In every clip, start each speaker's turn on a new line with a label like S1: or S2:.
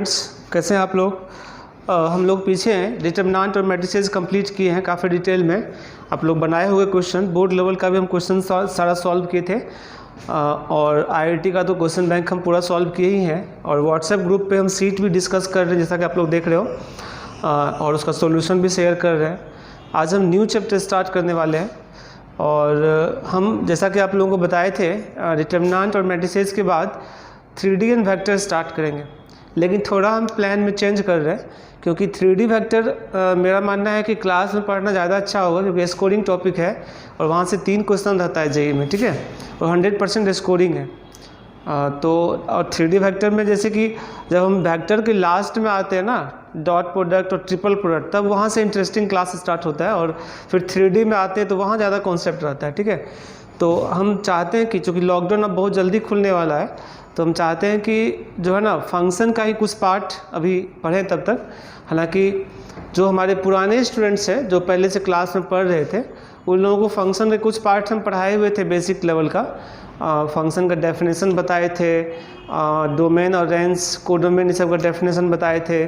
S1: Students, कैसे हैं आप लोग? हम लोग पीछे हैं, डिटरमिनेंट और मैट्रिसेस कंप्लीट किए हैं काफ़ी डिटेल में। आप लोग बनाए हुए क्वेश्चन, बोर्ड लेवल का भी हम क्वेश्चन सारा सॉल्व किए थे और आईआईटी का तो क्वेश्चन बैंक हम पूरा सॉल्व किए ही हैं। और व्हाट्सएप ग्रुप पे हम सीट भी डिस्कस कर रहे हैं, जैसा कि आप लोग देख रहे हो, और उसका सॉल्यूशन भी शेयर कर रहे हैं। आज हम न्यू चैप्टर स्टार्ट करने वाले हैं और हम जैसा कि आप लोगों को बताए थे, डिटरमिनेंट और मैट्रिसेस के बाद 3D एंड वेक्टर स्टार्ट करेंगे। लेकिन थोड़ा हम प्लान में चेंज कर रहे हैं, क्योंकि 3D वेक्टर मेरा मानना है कि क्लास में पढ़ना ज़्यादा अच्छा होगा, क्योंकि स्कोरिंग टॉपिक है और वहाँ से 3 क्वेश्चन रहता है जेईई में, ठीक है, और 100% स्कोरिंग है। तो और 3D वेक्टर में जैसे कि जब हम वेक्टर के लास्ट में आते हैं ना, डॉट प्रोडक्ट और ट्रिपल प्रोडक्ट, तब वहाँ से इंटरेस्टिंग क्लास स्टार्ट होता है और फिर 3D में आते हैं तो वहाँ ज़्यादा कॉन्सेप्ट रहता है, ठीक है। तो हम चाहते हैं कि चूँकि लॉकडाउन अब बहुत जल्दी खुलने वाला है, तो हम चाहते हैं कि जो है ना, फंक्शन का ही कुछ पार्ट अभी पढ़ें तब तक। हालांकि जो हमारे पुराने स्टूडेंट्स हैं जो पहले से क्लास में पढ़ रहे थे, उन लोगों को फंक्शन के कुछ पार्ट हम पढ़ाए हुए थे बेसिक लेवल का। फंक्शन का डेफिनेशन बताए थे, डोमेन और रेंज, कोडोमेन, ये सब का डेफिनेशन बताए थे,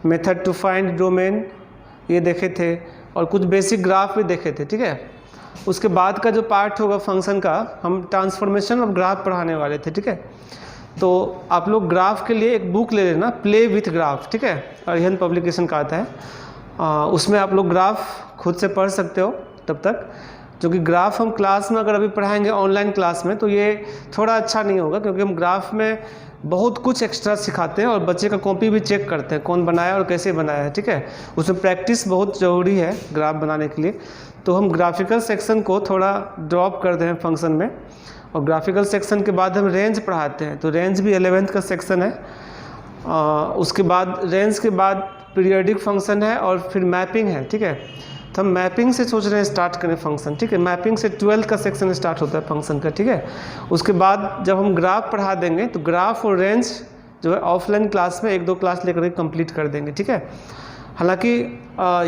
S1: मेथड टू फाइंड डोमेन ये देखे थे, और कुछ बेसिक ग्राफ भी देखे थे, ठीक है। उसके बाद का जो पार्ट होगा फंक्शन का, हम ट्रांसफॉर्मेशन ऑफ ग्राफ पढ़ाने वाले थे, ठीक है। तो आप लोग ग्राफ के लिए एक बुक ले लेना, प्ले विथ ग्राफ, ठीक है, अरिहंत पब्लिकेशन का आता है। उसमें आप लोग ग्राफ खुद से पढ़ सकते हो तब तक, क्योंकि ग्राफ हम क्लास में अगर अभी पढ़ाएंगे ऑनलाइन क्लास में तो ये थोड़ा अच्छा नहीं होगा, क्योंकि हम ग्राफ में बहुत कुछ एक्स्ट्रा सिखाते हैं और बच्चे का कॉपी भी चेक करते हैं कौन बनाया और कैसे बनाया है, ठीक है। उसमें प्रैक्टिस बहुत ज़रूरी है ग्राफ बनाने के लिए। तो हम ग्राफिकल सेक्शन को थोड़ा ड्रॉप कर दें फंक्शन में, और ग्राफिकल सेक्शन के बाद हम रेंज पढ़ाते हैं, तो रेंज भी 11th का सेक्शन है। उसके बाद रेंज के बाद पीरियोडिक फंक्शन है और फिर मैपिंग है, ठीक है। तो हम मैपिंग से सोच रहे हैं स्टार्ट करें फंक्शन, ठीक है। मैपिंग से 12th का सेक्शन स्टार्ट होता है फंक्शन का, ठीक है। उसके बाद जब हम ग्राफ पढ़ा देंगे तो ग्राफ और रेंज जो है ऑफलाइन क्लास में 1-2 क्लास लेकर के कंप्लीट कर देंगे, ठीक है। हालांकि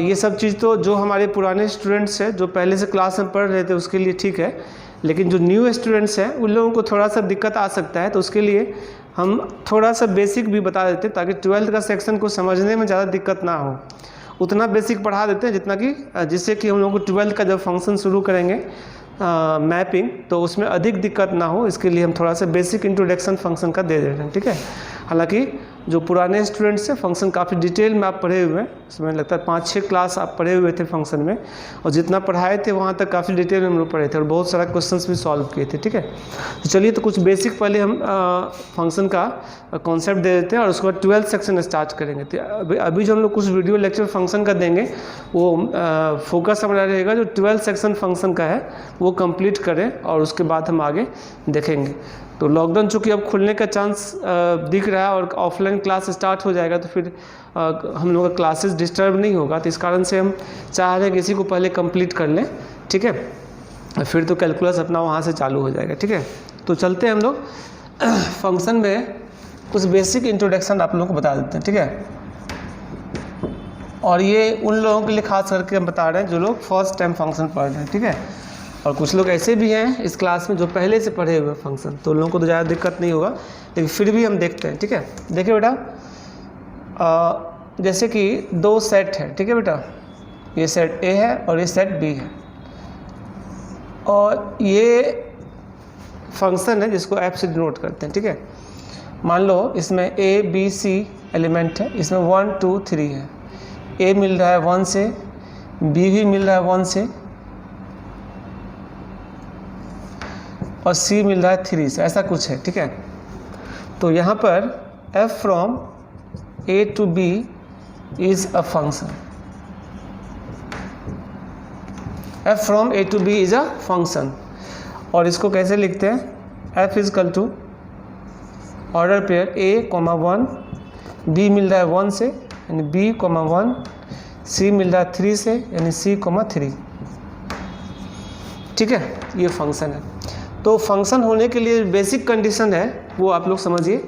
S1: ये सब चीज़ तो जो हमारे पुराने स्टूडेंट्स हैं जो पहले से क्लास में पढ़ रहे थे उसके लिए ठीक है, लेकिन जो न्यू स्टूडेंट्स हैं उन लोगों को थोड़ा सा दिक्कत आ सकता है। तो उसके लिए हम थोड़ा सा बेसिक भी बता देते हैं, ताकि 12th का सेक्शन को समझने में ज़्यादा दिक्कत ना हो। उतना बेसिक पढ़ा देते हैं जितना कि जिससे कि हम लोग को 12th का जब फंक्शन शुरू करेंगे मैपिंग, तो उसमें अधिक दिक्कत ना हो। इसके लिए हम थोड़ा सा बेसिक इंट्रोडक्शन फंक्शन का दे रहे हैं, ठीक है। हालांकि जो पुराने स्टूडेंट्स हैं फंक्शन काफ़ी डिटेल में आप पढ़े हुए हैं, उसमें लगता है 5-6 क्लास आप पढ़े हुए थे फंक्शन में, और जितना पढ़ाए थे वहाँ तक काफ़ी डिटेल में हम लोग पढ़े थे और बहुत सारा क्वेश्चंस भी सॉल्व किए थे, ठीक है। तो चलिए, तो कुछ बेसिक पहले हम फंक्शन का कॉन्सेप्ट दे देते हैं और उसके बाद 12th सेक्शन स्टार्ट करेंगे। तो अभी जो हम लोग कुछ वीडियो लेक्चर फंक्शन का देंगे वो फोकस हमारा रहेगा जो 12th सेक्शन फंक्शन का है वो कंप्लीट करें, और उसके बाद हम आगे देखेंगे। तो लॉकडाउन चूँकि अब खुलने का चांस दिख रहा है और ऑफलाइन क्लास स्टार्ट हो जाएगा, तो फिर हम लोग का क्लासेस डिस्टर्ब नहीं होगा। तो इस कारण से हम चाह रहे हैं कि इसी को पहले कंप्लीट कर लें, ठीक है, फिर तो कैलकुलस अपना वहाँ से चालू हो जाएगा, ठीक है। तो चलते हैं हम लोग फंक्शन में कुछ बेसिक इंट्रोडक्शन आप लोगों को बता देते हैं, ठीक है। और ये उन लोगों के लिए खास करके हम बता रहे हैं जो लोग फर्स्ट टाइम फंक्शन पढ़ रहे हैं, ठीक है। और कुछ लोग ऐसे भी हैं इस क्लास में जो पहले से पढ़े हुए फंक्शन, तो उन लोगों को तो ज़्यादा दिक्कत नहीं होगा, लेकिन फिर भी हम देखते हैं, ठीक है। देखिए बेटा, जैसे कि 2 सेट है, ठीक है बेटा, ये सेट ए है और ये सेट बी है, और ये फंक्शन है जिसको एफ से डिनोट करते हैं, ठीक है। मान लो इसमें ए बी सी एलिमेंट है, इसमें 1 2 3 है, ए मिल रहा है 1 से, बी भी मिल रहा है 1 से, और C मिल रहा है 3 से, ऐसा कुछ है, ठीक है। तो यहाँ पर f from A to B is a function, f from A to B is a function. और इसको कैसे लिखते हैं? f is equal to order pair A, 1, B मिल रहा है 1 से यानी B, 1, C मिल रहा है 3 से यानी C, 3, ठीक है। ये फंक्शन है। तो फंक्शन होने के लिए बेसिक कंडीशन है वो आप लोग समझिए,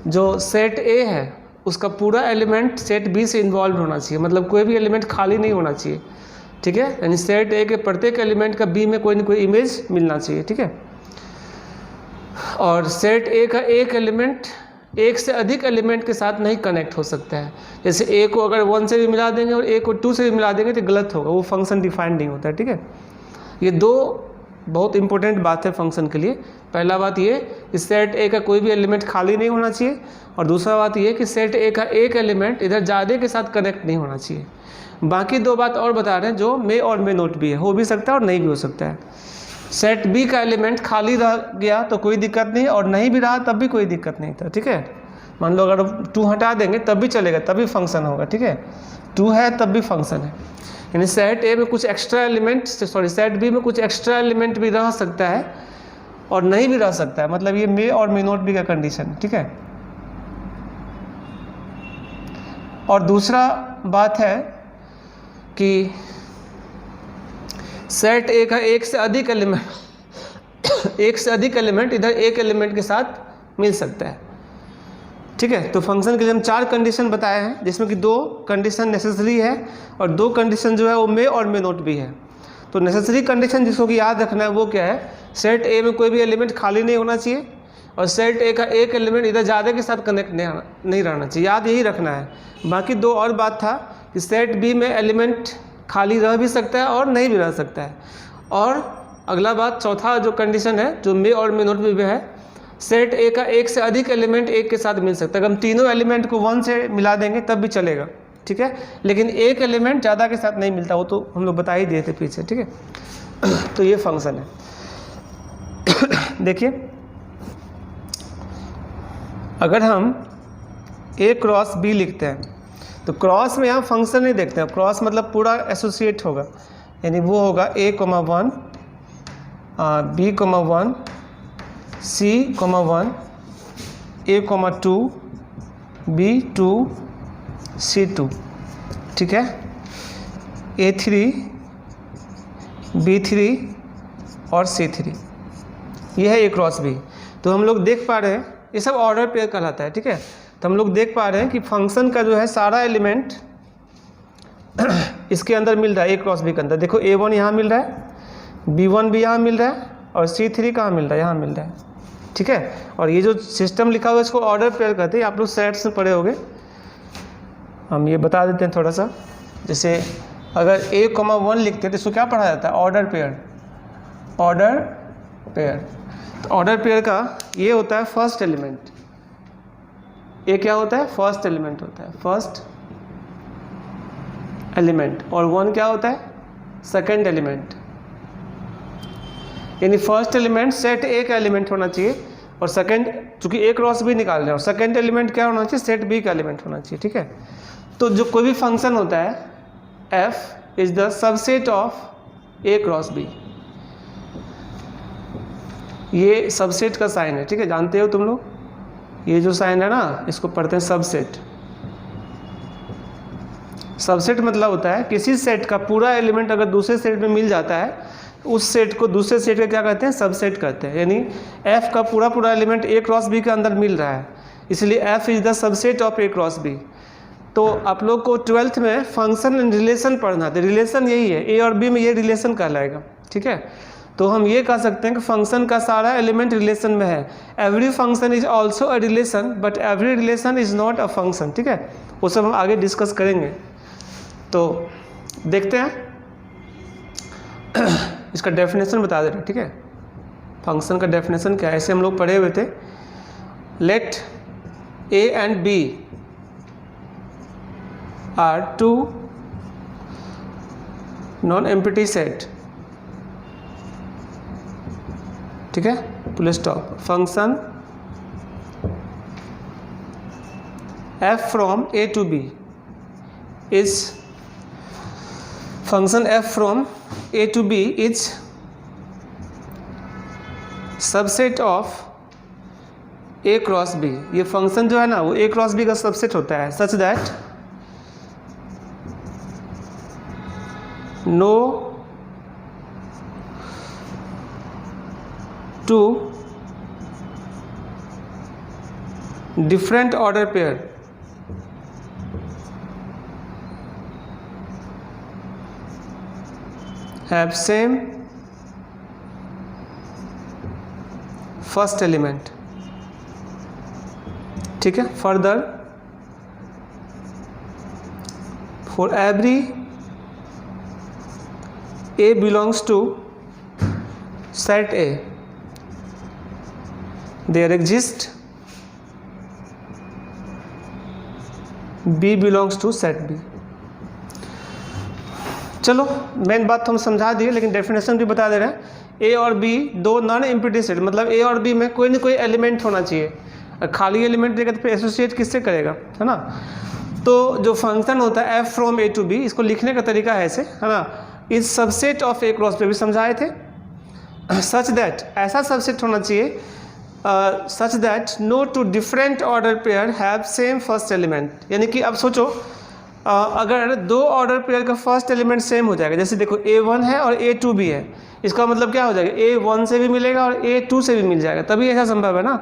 S1: जो सेट ए है उसका पूरा एलिमेंट सेट बी से इन्वॉल्व होना चाहिए, मतलब कोई भी एलिमेंट खाली नहीं होना चाहिए, ठीक है। यानी सेट ए के प्रत्येक एलिमेंट का बी में कोई ना कोई इमेज मिलना चाहिए, ठीक है। और सेट ए का एक एलिमेंट एक से अधिक एलिमेंट के साथ नहीं कनेक्ट हो सकता है। जैसे ए को अगर 1 से भी मिला देंगे और ए को 2 से भी मिला देंगे तो गलत होगा, वो फंक्शन डिफाइंड नहीं होता है। ठीक है, ये दो बहुत इंपॉर्टेंट बात है फंक्शन के लिए। पहला बात ये कि सेट ए का कोई भी एलिमेंट खाली नहीं होना चाहिए, और दूसरा बात ये कि सेट ए का एक एलिमेंट इधर ज़्यादा के साथ कनेक्ट नहीं होना चाहिए। बाकी दो बात और बता रहे हैं जो मे और मे नोट भी है, हो भी सकता है और नहीं भी हो सकता है। सेट बी का एलिमेंट खाली रह गया तो कोई दिक्कत नहीं, और नहीं भी रहा तब भी कोई दिक्कत नहीं था। ठीक है, मान लो अगर 2 हटा देंगे तब भी चलेगा, तब भी फंक्शन होगा। ठीक है, 2 है तब भी फंक्शन है। यानी सेट ए में कुछ एक्स्ट्रा एलिमेंट, सेट बी में कुछ एक्स्ट्रा एलिमेंट भी रह सकता है और नहीं भी रह सकता है, मतलब ये मे और मे नोट भी का कंडीशन। ठीक है, और दूसरा बात है कि सेट ए का एक से अधिक एलिमेंट इधर एक एलिमेंट के साथ मिल सकता है। ठीक है, तो फंक्शन के लिए हम 4 कंडीशन बताए हैं, जिसमें कि 2 कंडीशन नेसेसरी है और 2 कंडीशन जो है वो मे और मे नोट भी है। तो नेसेसरी कंडीशन जिसको कि याद रखना है वो क्या है, सेट ए में कोई भी एलिमेंट खाली नहीं होना चाहिए और सेट ए का एक एलिमेंट इधर ज़्यादा के साथ कनेक्ट नहीं रहना चाहिए, याद यही रखना है। बाकी 2 और बात था कि सेट बी में एलिमेंट खाली रह भी सकता है और नहीं भी रह सकता है। और अगला बात, चौथा जो कंडीशन है जो मे और मे नोट भी है, सेट ए का एक से अधिक एलिमेंट एक के साथ मिल सकता है। अगर हम तीनों एलिमेंट को 1 से मिला देंगे तब भी चलेगा। ठीक है, लेकिन एक एलिमेंट ज़्यादा के साथ नहीं मिलता, वो तो हम लोग बता ही दिए थे पीछे। ठीक है, तो ये फंक्शन है। देखिए, अगर हम ए क्रॉस बी लिखते हैं तो क्रॉस में यहाँ फंक्शन नहीं देखते हैं, क्रॉस मतलब पूरा एसोसिएट होगा, यानी वो होगा a,1 b,1 c,1 a,2 b,2 c,2। ठीक है, a3 b3 और c3, ये है a क्रॉस b। तो हम लोग देख पा रहे हैं ये सब ऑर्डर पेयर कहलाता है। ठीक है, तो हम लोग देख पा रहे हैं कि फंक्शन का जो है सारा एलिमेंट इसके अंदर मिल रहा है, ए क्रॉस बी के अंदर। देखो a1 यहाँ मिल रहा है, b1 भी यहाँ मिल रहा है और c3 कहाँ मिल रहा है, यहाँ मिल रहा है। ठीक है, और ये जो सिस्टम लिखा हुआ है इसको ऑर्डर पेयर कहते हैं, आप लोग सेट्स में पढ़े होंगे। हम ये बता देते हैं थोड़ा सा, जैसे अगर a,1 लिखते हैं तो इसको क्या पढ़ा जाता है, ऑर्डर पेयर। ऑर्डर पेयर, तो ऑर्डर पेयर का ये होता है फर्स्ट एलिमेंट। ये क्या होता है, फर्स्ट एलिमेंट होता है, फर्स्ट एलिमेंट, और 1 क्या होता है, सेकंड एलिमेंट। यानी फर्स्ट एलिमेंट सेट ए का एलिमेंट होना चाहिए और सेकंड, चूंकि ए क्रॉस बी निकाल रहे हैं, और सेकंड एलिमेंट क्या होना चाहिए, सेट बी का एलिमेंट होना चाहिए। ठीक है, तो जो कोई भी फंक्शन होता है f is the subset of a cross b. ये सबसेट का साइन है। ठीक है, जानते हो तुम लोग, ये जो साइन है ना इसको पढ़ते हैं सबसेट। सबसेट मतलब होता है किसी सेट का पूरा एलिमेंट अगर दूसरे सेट में मिल जाता है, उस सेट को दूसरे सेट का क्या कहते हैं, सबसेट कहते हैं। यानी f का पूरा एलिमेंट a क्रॉस b के अंदर मिल रहा है, इसलिए f is the subset of a cross b। तो आप लोग को 12th में फंक्शन एंड रिलेशन पढ़ना था, रिलेशन यही है, a और b में ये रिलेशन कहलाएगा। ठीक है, तो हम ये कह सकते हैं कि फंक्शन का सारा एलिमेंट रिलेशन में है। Every function is also a relation but every relation is not a function. ठीक है, वो सब हम आगे डिस्कस करेंगे। तो देखते हैं, इसका डेफिनेशन बता दे रहे हैं। ठीक है, फंक्शन का डेफिनेशन क्या है, ऐसे हम लोग पढ़े हुए थे। Let a and b are 2 non empty set. ठीक है, full stop. Function f from a to b is function f from a to b is subset of a cross b। ये फंक्शन जो है ना वो a क्रॉस b का subset होता है, such that no two different order pair have same first element। ठीक है। Further for every A belongs to set A there exist B belongs to set b. चलो मेन बात तो हम समझा दिए, लेकिन डेफिनेशन भी बता दे रहे हैं। ए और बी दो नॉन एम्प्टी सेट, मतलब ए और बी में कोई ना कोई एलिमेंट होना चाहिए। खाली एलिमेंट देगा तो फिर एसोसिएट किससे करेगा, है ना। तो जो फंक्शन होता है F from A to b, इसको लिखने का तरीका है ऐसे, है ना। Is subset of a cross b भी समझाए थे। सच दैट, ऐसा सबसेट होना चाहिए such that no two different order pair have same first element. यानी कि अब सोचो अगर दो ऑर्डर पेयर का फर्स्ट एलिमेंट सेम हो जाएगा, जैसे देखो A1 है और A2 भी है, इसका मतलब क्या हो जाएगा, A1 से भी मिलेगा और A2 से भी मिल जाएगा, तभी ऐसा संभव है ना।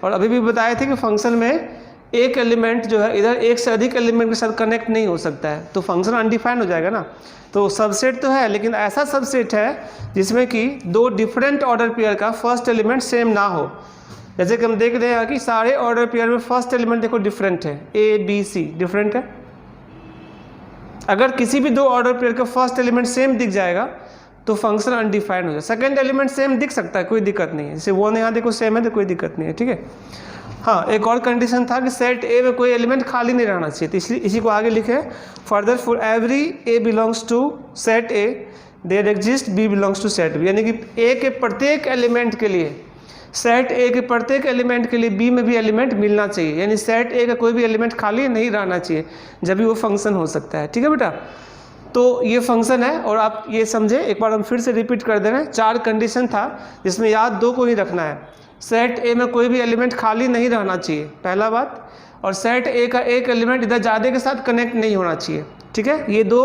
S1: और अभी भी बताए थे कि फंक्शन में एक एलिमेंट जो है इधर एक से अधिक एलिमेंट के साथ कनेक्ट नहीं हो सकता है, तो फंक्शन अनडिफाइंड हो जाएगा ना। तो सबसेट तो है, लेकिन ऐसा सबसेट है जिसमें कि दो डिफरेंट ऑर्डर पेयर का फर्स्ट एलिमेंट सेम ना हो। जैसे कि हम देख रहे हैं कि सारे ऑर्डर पेयर में फर्स्ट एलिमेंट देखो डिफरेंट है, A B C डिफरेंट है। अगर किसी भी दो ऑर्डर पेयर का फर्स्ट एलिमेंट सेम दिख जाएगा तो फंक्शन अनडिफाइंड हो जाए। सेकंड एलिमेंट सेम दिख सकता है, कोई दिक्कत नहीं है, जैसे 1 यहाँ देखो सेम है तो कोई दिक्कत नहीं है, ठीक है। हाँ, एक और कंडीशन था कि सेट ए में कोई एलिमेंट खाली नहीं रहना चाहिए, तो इसलिए इसी को आगे लिखे। Further for every A belongs to set A there exist B belongs to set B. यानी कि ए के प्रत्येक एलिमेंट के लिए, सेट ए के प्रत्येक एलिमेंट के लिए बी में भी एलिमेंट मिलना चाहिए। यानी सेट ए का कोई भी एलिमेंट खाली नहीं रहना चाहिए, जब भी वो फंक्शन हो सकता है, ठीक है बेटा। तो ये फंक्शन है और आप ये समझे, एक बार हम फिर से रिपीट कर दे रहे हैं। 4 कंडीशन था जिसमें याद 2 को ही रखना है। सेट ए में कोई भी एलिमेंट खाली नहीं रहना चाहिए, पहला बात, और सेट ए का एक एलिमेंट इधर ज़्यादा के साथ कनेक्ट नहीं होना चाहिए, ठीक है। ये 2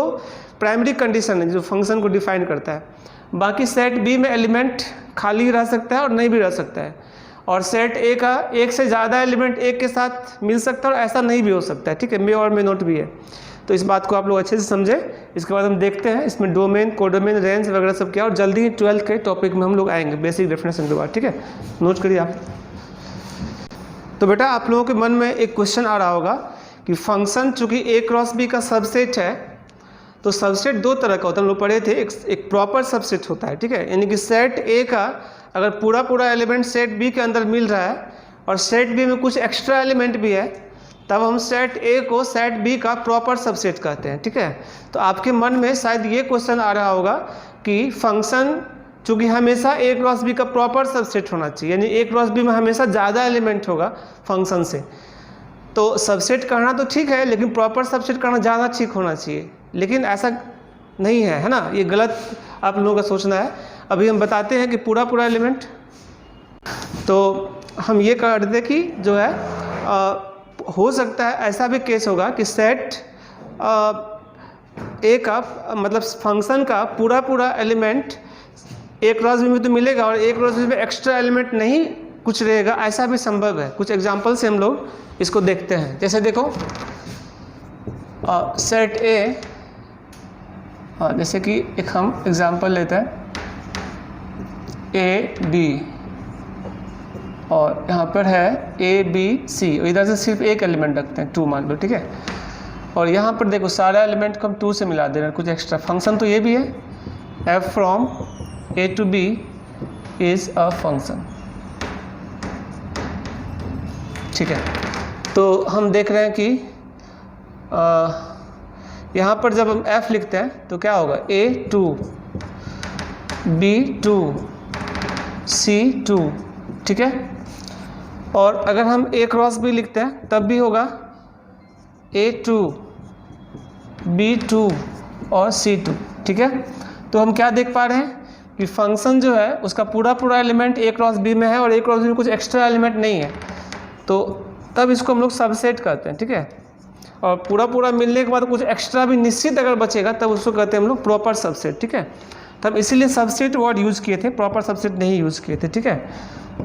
S1: प्राइमरी कंडीशन है जो फंक्शन को डिफाइन करता है। बाकी सेट बी में एलिमेंट खाली रह सकता है और नहीं भी रह सकता है, और सेट ए का एक से ज़्यादा एलिमेंट एक के साथ मिल सकता है और ऐसा नहीं भी हो सकता है, ठीक है। मे और मे नोट भी है। तो इस बात को आप लोग अच्छे से समझे। इसके बाद हम देखते हैं इसमें डोमेन, कोडोमेन, रेंज वगैरह सब क्या, और जल्दी ही 12th के टॉपिक में हम लोग आएंगे बेसिक डेफिनेशन के बाद, ठीक है। नोट करिए आप। तो बेटा आप लोगों के मन में एक क्वेश्चन आ रहा होगा कि फंक्शन चूँकि ए क्रॉस बी का सबसेट है, तो सबसेट 2 तरह का होता है, हम लोग पढ़े थे। एक प्रॉपर सबसेट होता है, ठीक है। यानी कि सेट ए का अगर पूरा एलिमेंट सेट बी के अंदर मिल रहा है और सेट बी में कुछ एक्स्ट्रा एलिमेंट भी है, तब हम सेट ए को सेट बी का प्रॉपर सबसेट कहते हैं, ठीक है। तो आपके मन में शायद ये क्वेश्चन आ रहा होगा कि फंक्शन चूँकि हमेशा ए क्रॉस बी का प्रॉपर सबसेट होना चाहिए, यानी ए क्रॉस बी में हमेशा ज़्यादा एलिमेंट होगा फंक्शन से, तो सबसेट करना तो ठीक है, लेकिन प्रॉपर सबसेट करना ज़्यादा ठीक होना चाहिए। लेकिन ऐसा नहीं है, है ना, ये गलत आप लोगों का सोचना है। अभी हम बताते हैं कि पूरा एलिमेंट, तो हम ये कर देते कि जो है हो सकता है ऐसा भी केस होगा कि सेट ए का मतलब फंक्शन का पूरा एलिमेंट ए क्रॉस बी में तो मिलेगा और ए क्रॉस बी में एक्स्ट्रा एलिमेंट नहीं कुछ रहेगा, ऐसा भी संभव है। कुछ एग्जांपल से हम लोग इसको देखते हैं। जैसे देखो सेट ए, जैसे कि एक हम एग्जांपल लेते हैं ए बी, और यहाँ पर है ए बी सी, और इधर से सिर्फ एक एलिमेंट रखते हैं 2 मान लो, ठीक है। और यहाँ पर देखो सारा एलिमेंट को हम 2 से मिला दे रहे हैं, कुछ एक्स्ट्रा। फंक्शन तो ये भी है, F from A to B is a function, ठीक है। तो हम देख रहे हैं कि यहाँ पर जब हम f लिखते हैं तो क्या होगा, A2 B2 C2, ठीक है। और अगर हम A क्रॉस B लिखते हैं तब भी होगा A2 B2 और C2, ठीक है। तो हम क्या देख पा रहे हैं कि फंक्शन जो है उसका पूरा एलिमेंट A क्रॉस B में है और A क्रॉस B में कुछ एक्स्ट्रा एलिमेंट नहीं है, तो तब इसको हम लोग सबसेट कहते हैं, ठीक है। और पूरा मिलने के बाद कुछ एक्स्ट्रा भी निश्चित अगर बचेगा तब उसको कहते हैं हम लोग प्रॉपर सबसेट, ठीक है। तब इसीलिए सबसेट वर्ड यूज़ किए थे, प्रॉपर सबसेट नहीं यूज़ किए थे, ठीक है।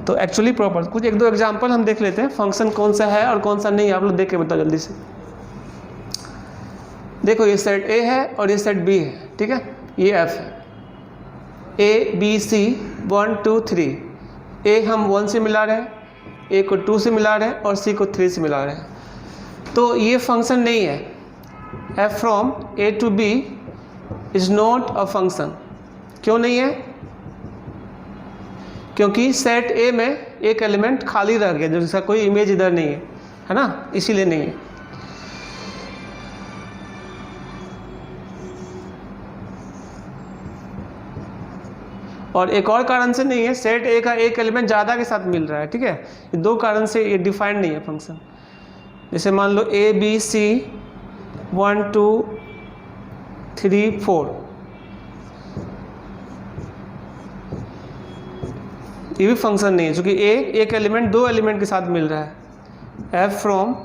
S1: तो एक्चुअली प्रॉपर कुछ 1-2 एग्जांपल हम देख लेते हैं, फंक्शन कौन सा है और कौन सा नहीं है, आप लोग देख के बताओ जल्दी से। देखो ये सेट ए है और ये सेट बी है, ठीक है। ये एफ है, A B C 1 2 3, ए हम 1 से मिला रहे हैं, ए को 2 से मिला रहे हैं और सी को 3 से मिला रहे हैं, तो ये फंक्शन नहीं है। f from a to b is not a function. क्यों नहीं है? क्योंकि सेट ए में एक एलिमेंट खाली रह गया, जिसका कोई इमेज इधर नहीं है ना, इसीलिए नहीं है। और एक और कारण से नहीं है, सेट ए का एक एलिमेंट ज़्यादा के साथ मिल रहा है, ठीक है। ये दो कारण से ये डिफाइंड नहीं है फंक्शन। जैसे मान लो ए बी सी 1 2 3 4, ये भी फंक्शन नहीं है, क्योंकि ए एक एलिमेंट दो एलिमेंट के साथ मिल रहा है। f from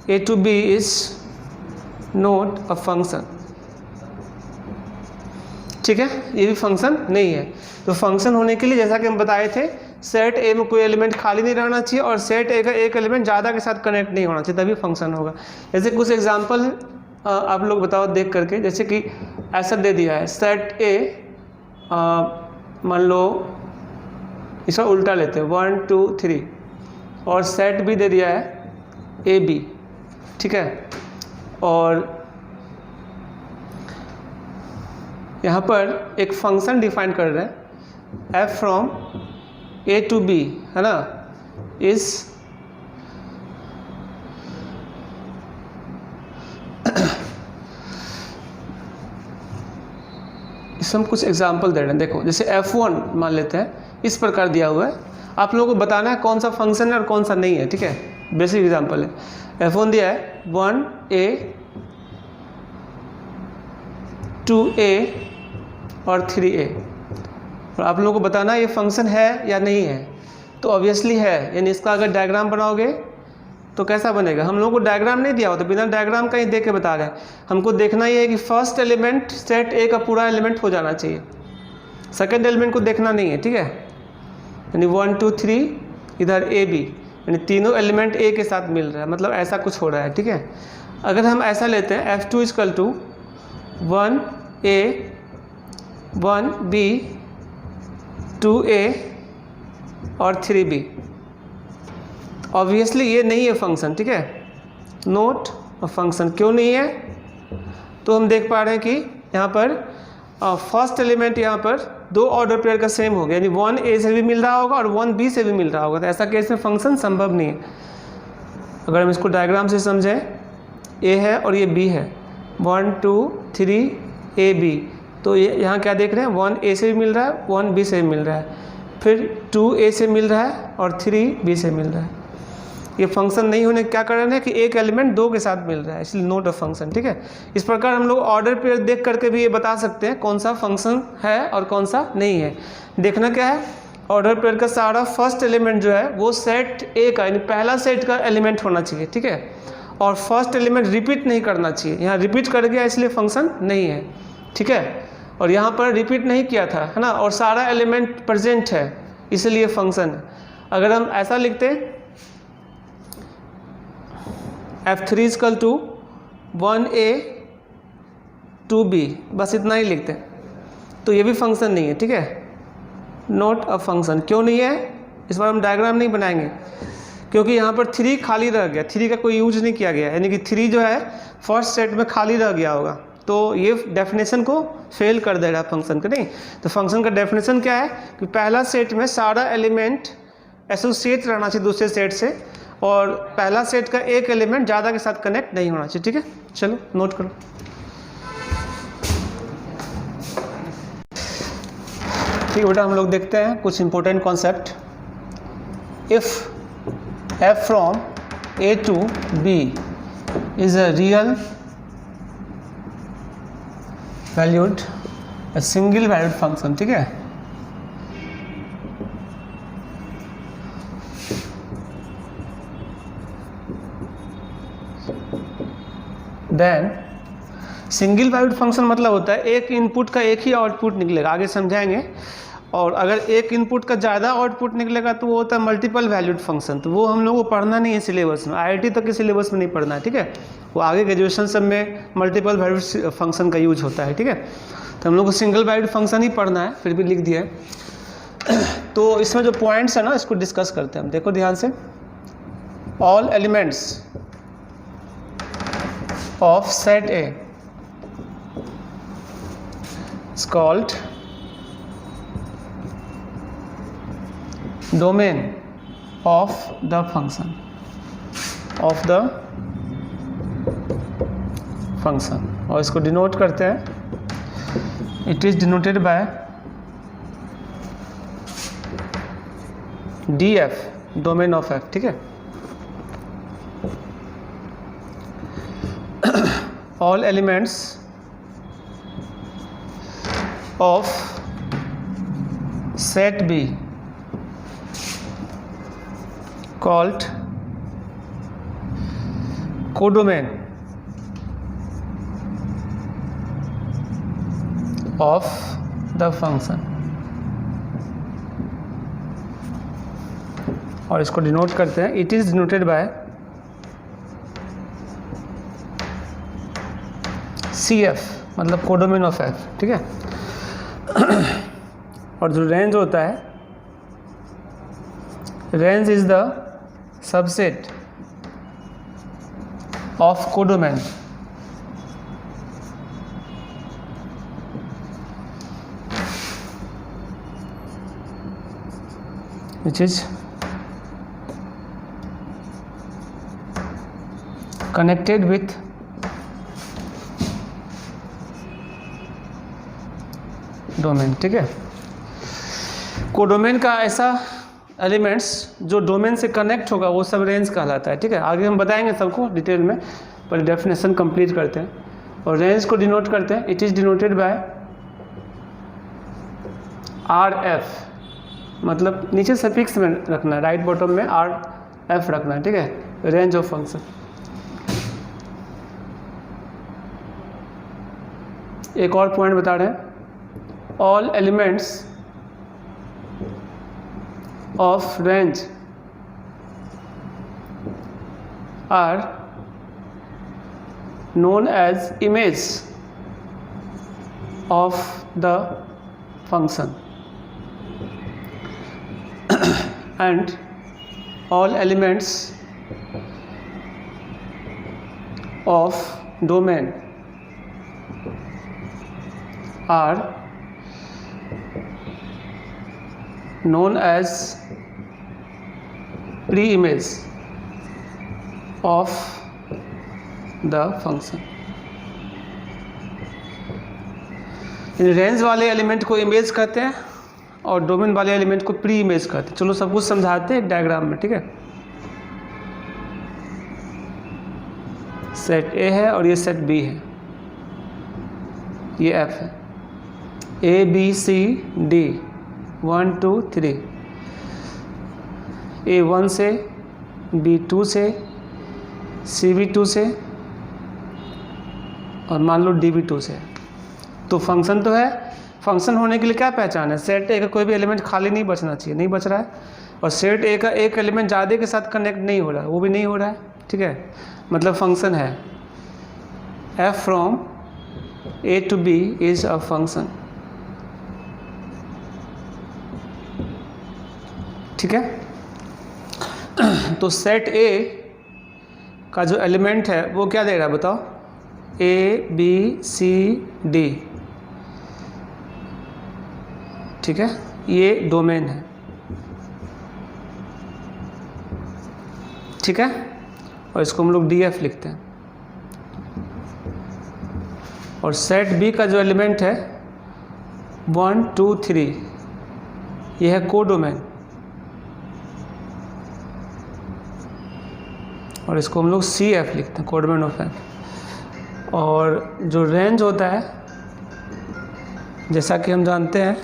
S1: a to b is not a function, ठीक है, ये भी फंक्शन नहीं है। तो फंक्शन होने के लिए जैसा कि हम बताए थे, सेट ए में कोई एलिमेंट खाली नहीं रहना चाहिए और सेट ए का एक एलिमेंट ज़्यादा के साथ कनेक्ट नहीं होना चाहिए, तभी फंक्शन होगा। जैसे कुछ एग्जांपल आप लोग बताओ देख करके, जैसे कि ऐसा दे दिया है सेट ए, मान लो इसका उल्टा लेते हैं 1 2 3, और सेट भी दे दिया है ए बी, ठीक है। और यहाँ पर एक फंक्शन डिफाइन कर रहे हैं f from a to b, है ना, इस हम कुछ एग्जांपल दे रहे हैं। देखो जैसे f1 मान लेते हैं, इस प्रकार दिया हुआ है, आप लोगों को बताना है कौन सा फंक्शन है और कौन सा नहीं है, ठीक है। बेसिक एग्जांपल है, f1 दिया है 1a 2a और 3a, और आप लोगों को बताना ये फंक्शन है या नहीं है। तो ऑब्वियसली है, यानी इसका अगर डायग्राम बनाओगे तो कैसा बनेगा। हम लोगों को डायग्राम नहीं दिया हो तो बिना डायग्राम का ही देख के बता रहे हैं। हमको देखना ये है कि फर्स्ट एलिमेंट सेट ए का पूरा एलिमेंट हो जाना चाहिए, सेकेंड एलिमेंट को देखना नहीं है, ठीक है। यानी 1 2 3 इधर ए बी, यानी तीनों एलिमेंट ए के साथ मिल रहा है, मतलब ऐसा कुछ हो रहा है, ठीक है। अगर हम ऐसा लेते हैं f2 equal to 1a 1b 2a और 3b, ऑब्वियसली ये नहीं है फंक्शन, ठीक है, नॉट अ फंक्शन। क्यों नहीं है? तो हम देख पा रहे हैं कि यहाँ पर फर्स्ट एलिमेंट यहाँ पर दो ऑर्डर पेयर का सेम हो गया, यानी 1a से भी मिल रहा होगा और 1b से भी मिल रहा होगा, तो ऐसा केस में फंक्शन संभव नहीं है। अगर हम इसको डायग्राम से समझें, a है और ये b है, 1 2 3 a b, तो ये यहाँ क्या देख रहे हैं, 1a से भी मिल रहा है 1b से भी मिल रहा है, फिर 2a से मिल रहा है और 3b से मिल रहा है। ये फंक्शन नहीं होने क्या कारण है कि एक एलिमेंट दो के साथ मिल रहा है, इसलिए नॉट अ फंक्शन, ठीक है। इस प्रकार हम लोग ऑर्डर पेयर देख करके भी ये बता सकते हैं कौन सा फंक्शन है और कौन सा नहीं है। देखना क्या है, ऑर्डर पेयर का सारा फर्स्ट एलिमेंट जो है वो सेट ए का, यानी पहला सेट का एलिमेंट होना चाहिए, ठीक है। और फर्स्ट एलिमेंट रिपीट नहीं करना चाहिए, यहाँ रिपीट कर गया इसलिए फंक्शन नहीं है, ठीक है। और यहाँ पर रिपीट नहीं किया था, है ना, और सारा एलिमेंट प्रेजेंट है इसलिए फंक्शन है। अगर हम ऐसा लिखते f3 equal to 1a 2b, बस इतना ही लिखते हैं, तो ये भी फंक्शन नहीं है, ठीक है, नॉट अ फंक्शन। क्यों नहीं है? इस बार हम डायग्राम नहीं बनाएंगे, क्योंकि यहाँ पर 3 खाली रह गया, 3 का कोई यूज नहीं किया गया, यानी कि 3 जो है फर्स्ट सेट में खाली रह गया होगा, तो ये डेफिनेशन को फेल कर दे रहा है फंक्शन का। नहीं, तो फंक्शन का डेफिनेशन क्या है कि पहला सेट में सारा एलिमेंट एसोसिएट रहना चाहिए दूसरे सेट से, और पहला सेट का एक एलिमेंट ज़्यादा के साथ कनेक्ट नहीं होना चाहिए, ठीक है। चलो नोट करो। ठीक बेटा, हम लोग देखते हैं कुछ important concept. If f from a to b is a real valued a single valued function, ठीक है, देन सिंगल वैल्यूड फंक्शन मतलब होता है एक इनपुट का एक ही आउटपुट निकलेगा, आगे समझाएंगे। और अगर एक इनपुट का ज़्यादा आउटपुट निकलेगा तो वो होता है मल्टीपल वैल्यूड फंक्शन, तो वो हम लोग को पढ़ना नहीं है सिलेबस में, IIT तक के सिलेबस में नहीं पढ़ना है, ठीक है। वो आगे ग्रेजुएशन सब में मल्टीपल वैल्यूड फंक्शन का यूज होता है, ठीक है। तो हम लोग को सिंगल वैल्यूड फंक्शन ही पढ़ना है, फिर भी लिख दिया है। तो इसमें जो पॉइंट्स है ना इसको डिस्कस करते हैं हम। देखो ध्यान से, all elements of set A is called domain of the function, of the function, और इसको डिनोट करते हैं, it is denoted by D F, domain of F. ठीक है, all elements of set B called codomain of the function, और इसको denote करते हैं, it is denoted by C F, मतलब कोडोमेन ऑफ एफ। ठीक है, और जो रेंज होता है, range is the subset of codomain which is connected with domain. ठीक है, कोडोमेन का ऐसा एलिमेंट्स जो डोमेन से कनेक्ट होगा वो सब रेंज कहलाता है। ठीक है, आगे हम बताएंगे सबको डिटेल में, पर डेफिनेशन कंप्लीट करते हैं। और रेंज को डिनोट करते हैं, it is denoted by R F, मतलब नीचे सफिक्स में रखना है, राइट बॉटम में आर एफ रखना है। ठीक है, रेंज ऑफ फंक्शन। एक और पॉइंट बता रहे हैं, all elements of range are known as image of the function and all elements of domain are known as pre-image of the function। Range वाले एलिमेंट को इमेज कहते हैं और डोमेन वाले एलिमेंट को प्री इमेज कहते हैं। चलो सब कुछ समझाते हैं डायग्राम में। ठीक है, सेट ए है और ये सेट बी है, ये एफ है, A B C D 1 2 3, A1 से, B2 से, CB2 से, और मान लो DB2 से। तो फंक्शन तो है, फंक्शन होने के लिए क्या पहचान है, सेट ए का कोई भी एलिमेंट खाली नहीं बचना चाहिए, नहीं बच रहा है, और सेट ए का एक एलिमेंट ज़्यादा के साथ कनेक्ट नहीं हो रहा है, वो भी नहीं हो रहा है। ठीक है, मतलब फंक्शन है, F from A to B is a function. ठीक है, तो सेट ए का जो एलिमेंट है वो क्या दे रहा है बताओ, ए बी सी डी। ठीक है, ये डोमेन है। ठीक है, और इसको हम लोग डी एफ लिखते हैं। और सेट बी का जो एलिमेंट है 1 2 3, ये है कोडोमेन, और इसको हम लोग सी एफ लिखते हैं, कोडोमेन ऑफ एफ। और जो रेंज होता है, जैसा कि हम जानते हैं,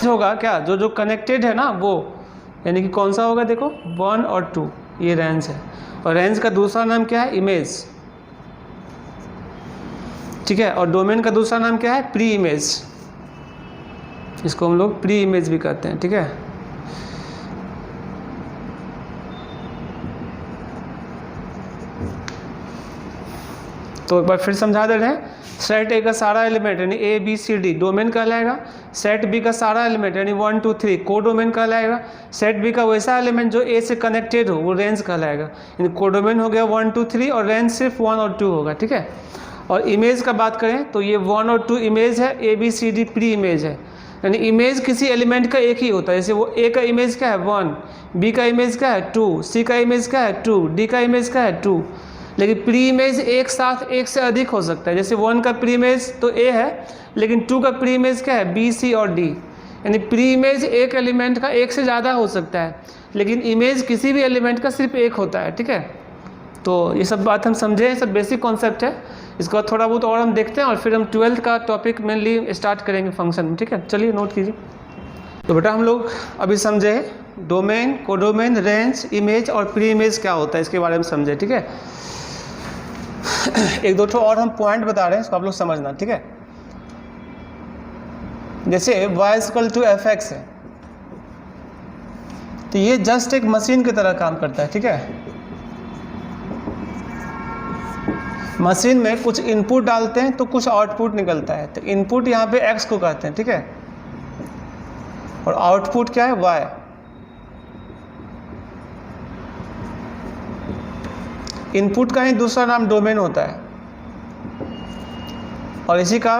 S1: होगा क्या, जो जो कनेक्टेड है ना वो, यानी कि कौन सा होगा, देखो 1 और 2, ये रेंज है। और रेंज का दूसरा नाम क्या है, इमेज। ठीक है, और डोमेन का दूसरा नाम क्या है, प्री इमेज। इसको हम लोग प्री इमेज भी कहते हैं। ठीक है, तो एक बार फिर समझा दे रहे हैं, सेट ए का सारा एलिमेंट यानी A B C D domain कहलाएगा, सेट बी का सारा एलिमेंट यानी 1 2 3 कोडोमेन कहलाएगा, सेट बी का वैसा एलिमेंट जो ए से कनेक्टेड हो वो रेंज कहलाएगा। यानी कोडोमेन हो गया 1 2 3 और रेंज सिर्फ 1 और 2 होगा, ठीक है। और इमेज का बात करें तो ये 1 और 2 इमेज है, A B C D pre image है, यानी इमेज किसी एलिमेंट का एक ही होता है। जैसे वो ए का इमेज क्या है 1, बी का इमेज क्या है 2, सी का इमेज क्या है 2, डी का इमेज क्या है 2। लेकिन प्री इमेज एक साथ एक से अधिक हो सकता है। जैसे 1 का प्री इमेज तो ए है, लेकिन 2 का प्री इमेज क्या है बी सी और डी। यानी प्री इमेज एक एलिमेंट का एक से ज़्यादा हो सकता है, लेकिन इमेज किसी भी एलिमेंट का सिर्फ एक होता है, ठीक है। तो ये सब बात हम समझे, सब बेसिक कॉन्सेप्ट है। इसके बाद थोड़ा बहुत और हम देखते हैं और फिर हम 12th का टॉपिक मेनली स्टार्ट करेंगे फंक्शन में, ठीक है। चलिए नोट कीजिए। तो बेटा हम लोग अभी समझे डोमेन, कोडोमेन, रेंज, इमेज और प्री इमेज क्या होता है इसके बारे में समझे, ठीक है। एक दो ठो और हम पॉइंट बता रहे हैं, इसको आप लोग समझना, ठीक है। जैसे y=fx है, तो ये जस्ट एक मशीन की तरह काम करता है, ठीक है। मशीन में कुछ इनपुट डालते हैं तो कुछ आउटपुट निकलता है, तो इनपुट यहाँ पे x को कहते हैं, ठीक है, और आउटपुट क्या है y। इनपुट का ही दूसरा नाम डोमेन होता है और इसी का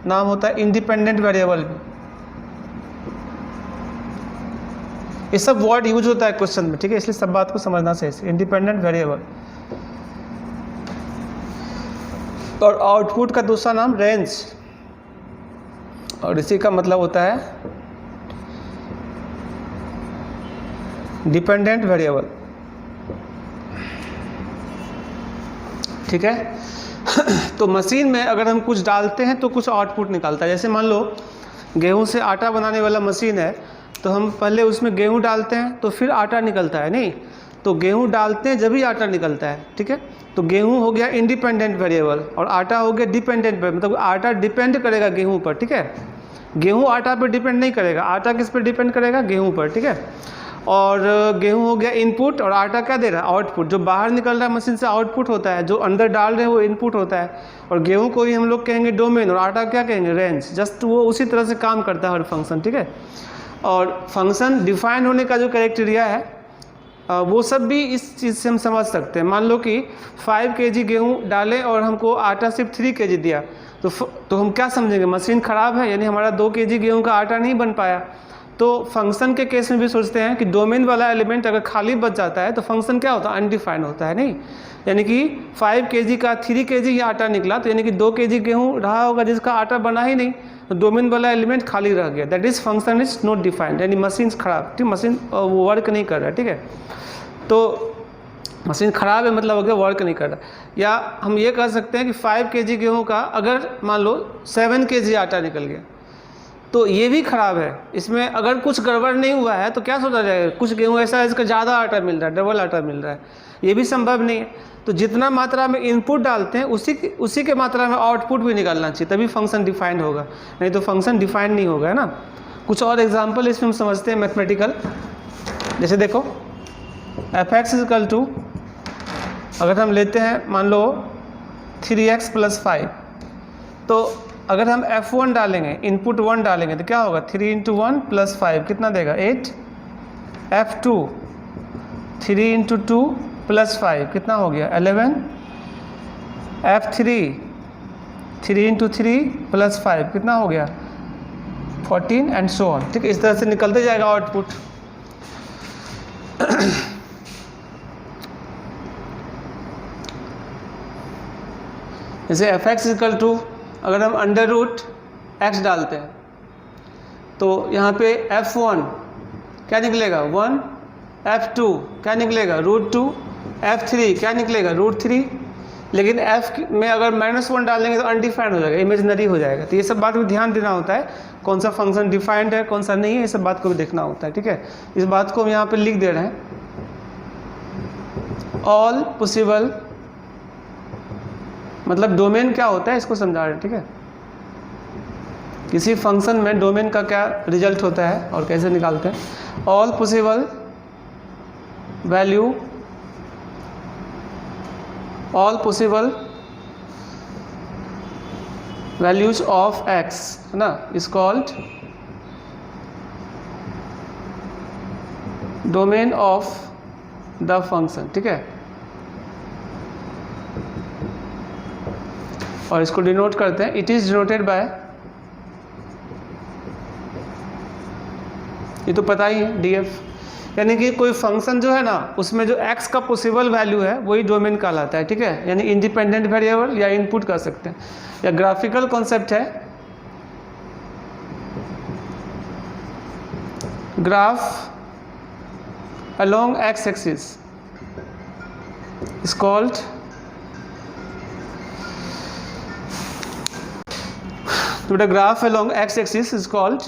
S1: नाम होता है इंडिपेंडेंट वेरिएबल भी। ये सब वर्ड यूज होता है क्वेश्चन में, ठीक है, इसलिए सब बात को समझना सही। इंडिपेंडेंट वेरिएबल और आउटपुट का दूसरा नाम रेंज, और इसी का मतलब होता है डिपेंडेंट वेरिएबल, ठीक है। तो मशीन में अगर हम कुछ डालते हैं तो कुछ आउटपुट निकलता है। जैसे मान लो गेहूं से आटा बनाने वाला मशीन है, तो हम पहले उसमें गेहूं डालते हैं तो फिर आटा निकलता है, नहीं तो गेहूं डालते हैं जब ही आटा निकलता है, ठीक है। तो गेहूं हो गया इंडिपेंडेंट वेरिएबल और आटा हो गया डिपेंडेंट वेरिएबल, मतलब आटा डिपेंड करेगा गेहूं पर, ठीक है। गेहूं आटा पर डिपेंड नहीं करेगा, आटा किस पर डिपेंड करेगा, गेहूं पर, ठीक है। और गेहूं हो गया इनपुट और आटा क्या दे रहा है, आउटपुट। जो बाहर निकल रहा है मशीन से आउटपुट होता है, जो अंदर डाल रहे हैं वो इनपुट होता है। और गेहूं को ही हम लोग कहेंगे डोमेन और आटा क्या कहेंगे, रेंज। जस्ट वो उसी तरह से काम करता है हर फंक्शन, ठीक है। और फंक्शन डिफाइन होने का जो क्राइटेरिया है वो सब भी इस चीज़ से हम समझ सकते हैं। मान लो कि 5 kg गेहूँ डालें और हमको आटा सिर्फ 3 kg दिया, तो हम क्या समझेंगे, मशीन ख़राब है, यानी हमारा 2 kg गेहूँ का आटा नहीं बन पाया। तो फंक्शन के केस में भी सोचते हैं कि डोमेन वाला एलिमेंट अगर खाली बच जाता है तो फंक्शन क्या होता है, अनडिफाइंड होता है, नहीं। यानी कि 5 kg का 3 kg ही आटा निकला, तो यानी कि 2 kg गेहूँ रहा होगा जिसका आटा बना ही नहीं, तो डोमेन वाला एलिमेंट खाली रह गया। That is function is not defined, यानी मशीन खराब, ठीक, मशीन वो वर्क नहीं कर रहा है, ठीक है। तो मशीन ख़राब है मतलब अगर वर्क नहीं कर रहा। या हम ये कह सकते हैं कि 5 kg गेहूँ का अगर मान लो 7 kg आटा निकल गया तो ये भी ख़राब है। इसमें अगर कुछ गड़बड़ नहीं हुआ है तो क्या सोचा जाएगा, कुछ गेहूँ ऐसा है इसका ज़्यादा आटा मिल रहा है, डबल आटा मिल रहा है, ये भी संभव नहीं है। तो जितना मात्रा में इनपुट डालते हैं उसी के मात्रा में आउटपुट भी निकालना चाहिए, तभी फंक्शन डिफाइंड होगा, नहीं तो फंक्शन डिफाइंड नहीं होगा, है ना। कुछ और एग्जाम्पल इसमें हम समझते हैं मैथमेटिकल। जैसे देखो fx = अगर हम लेते हैं मान लो 3x + 5, तो अगर हम f1 डालेंगे, इनपुट 1 डालेंगे तो क्या होगा, 3 × 1 + 5 कितना देगा 8। f2 3 × 2 + 5 कितना हो गया 11। f3 3 × 3 + 5 कितना हो गया 14 एंड सो ऑन, ठीक है। इस तरह से निकलते जाएगा आउटपुट। जैसे fx = अगर हम √x डालते हैं तो यहाँ पे f1 क्या निकलेगा 1, f2 क्या निकलेगा √2, f3 क्या निकलेगा √3। लेकिन f में अगर -1 डालेंगे तो अनडिफाइंड हो जाएगा, इमेजिनरी हो जाएगा। तो ये सब बात को ध्यान देना होता है, कौन सा फंक्शन डिफाइंड है कौन सा नहीं है, ये सब बात को भी देखना होता है, ठीक है। इस बात को हम यहाँ पे लिख दे रहे हैं, ऑल पॉसिबल, मतलब डोमेन क्या होता है इसको समझा रहे हैं, ठीक है। किसी फंक्शन में डोमेन का क्या रिजल्ट होता है और कैसे निकालते हैं। All possible value, all possible values of x है ना is called domain of the function, ठीक है। और इसको डिनोट करते हैं, इट इज डिनोटेड बाय, ये तो पता ही है डीएफ, यानी कि कोई फंक्शन जो है ना उसमें जो x का पॉसिबल वैल्यू है वही डोमेन कहलाता है, ठीक है। यानी इंडिपेंडेंट वेरिएबल या इनपुट कर सकते हैं, या ग्राफिकल कॉन्सेप्ट है, graph along x axis is called the graph along x axis is called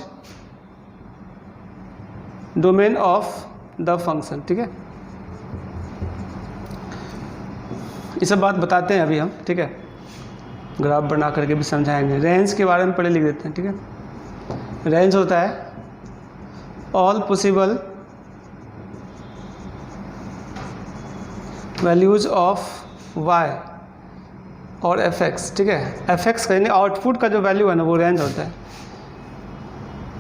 S1: domain of the function, ठीक है। ये सब बात बताते हैं अभी हम, ठीक है, ग्राफ बना करके भी समझाएंगे। रेंज के बारे में पहले लिख देते हैं, ठीक है। रेंज होता है all possible values of y और fx, ठीक है। fx का यानी आउटपुट का जो वैल्यू है ना वो रेंज होता है,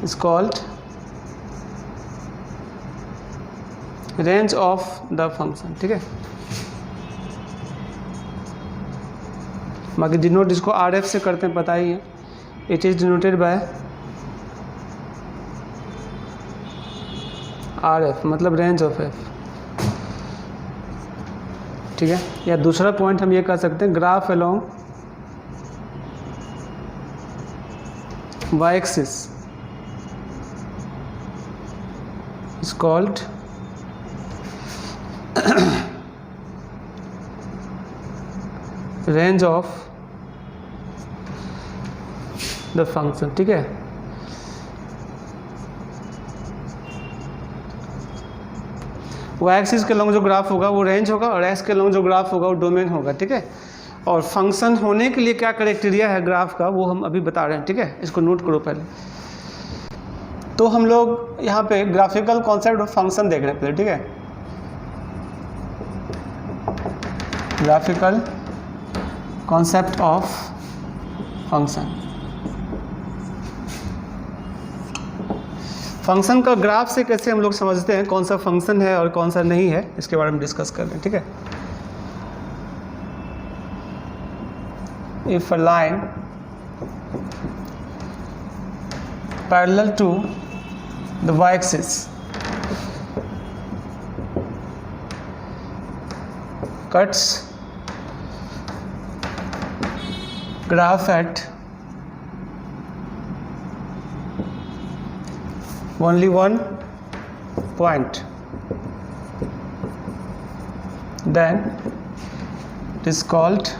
S1: is called range of the function, ठीक है। बाकी डिनोट इसको RF से करते हैं, पता ही है। It is denoted bye RF, मतलब रेंज ऑफ f, ठीक है। या दूसरा पॉइंट हम ये कह सकते हैं, graph along y axis is called range of the function, ठीक है। y एक्सिस के लॉन्ग जो ग्राफ होगा वो रेंज होगा, और x के लॉन्ग जो ग्राफ होगा वो डोमेन होगा, ठीक है। और फंक्शन होने के लिए क्या क्राइटेरिया है ग्राफ का वो हम अभी बता रहे हैं, ठीक है। इसको नोट करो पहले। तो हम लोग यहाँ पे ग्राफिकल कॉन्सेप्ट ऑफ फंक्शन देख रहे हैं पहले, ठीक है। Graphical concept of function, function का ग्राफ से कैसे हम लोग समझते हैं कौन सा फंक्शन है और कौन सा नहीं है, इसके बारे में डिस्कस कर रहे हैं, ठीक है। If a line parallel to the y axis cuts graph at only one point, then it is called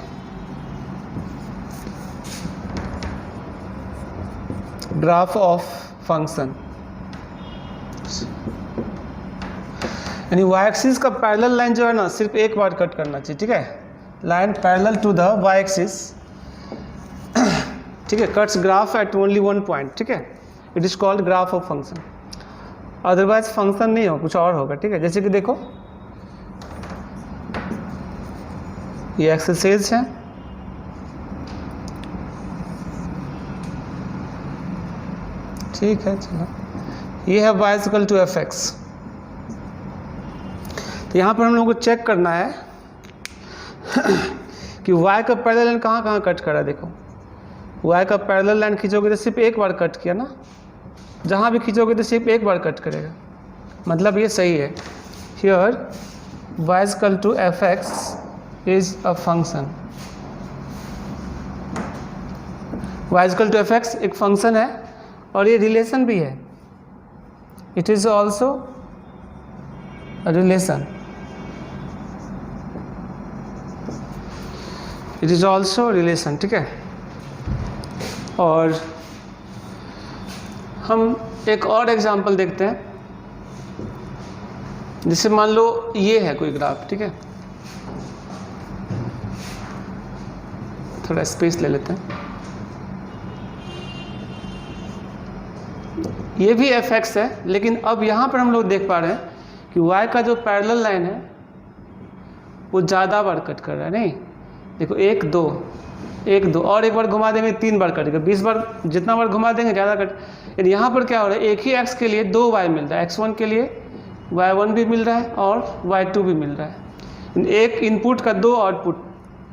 S1: graph of function। यानी y एक्सिस का पैरेलल लाइन जो है ना सिर्फ एक बार कट करना चाहिए, ठीक है। Line parallel to the y axis, ठीक है, cuts graph at only one point, ठीक है। It is called graph of function. Otherwise function नहीं हो, कुछ और होगा, ठीक है। जैसे कि देखो ये एक्सरसाइज है, ठीक है। चलो ये है y इक्वल टू fx। तो यहाँ पर हम लोगों को चेक करना है कि y का पैरेलल लाइन कहाँ कहाँ कट करा। देखो y का पैरेलल लाइन खींचोगे तो सिर्फ एक बार कट किया ना, जहाँ भी खींचोगे तो सिर्फ एक बार कट करेगा, मतलब ये सही है। Here y equal to fx is a function, y equal to fx एक फंक्शन है और ये रिलेशन भी है। It is also relation, it is also relation, ठीक है। और हम एक और एग्जांपल देखते हैं, जैसे मान लो ये है कोई ग्राफ, ठीक है। थोड़ा स्पेस ले लेते हैं। ये भी fx है, लेकिन अब यहाँ पर हम लोग देख पा रहे हैं कि y का जो पैरेलल लाइन है वो ज़्यादा बार कट कर रहा है। नहीं देखो 1 2 1 2 और एक बार घुमा देंगे 3 बार कटेगा, 20 बार जितना बार घुमा देंगे ज़्यादा कट। यानी यहाँ पर क्या हो रहा है, एक ही x के लिए 2 y मिल रहा है, x1 के लिए y1 भी मिल रहा है और y2 भी मिल रहा है। एक इनपुट का 2 आउटपुट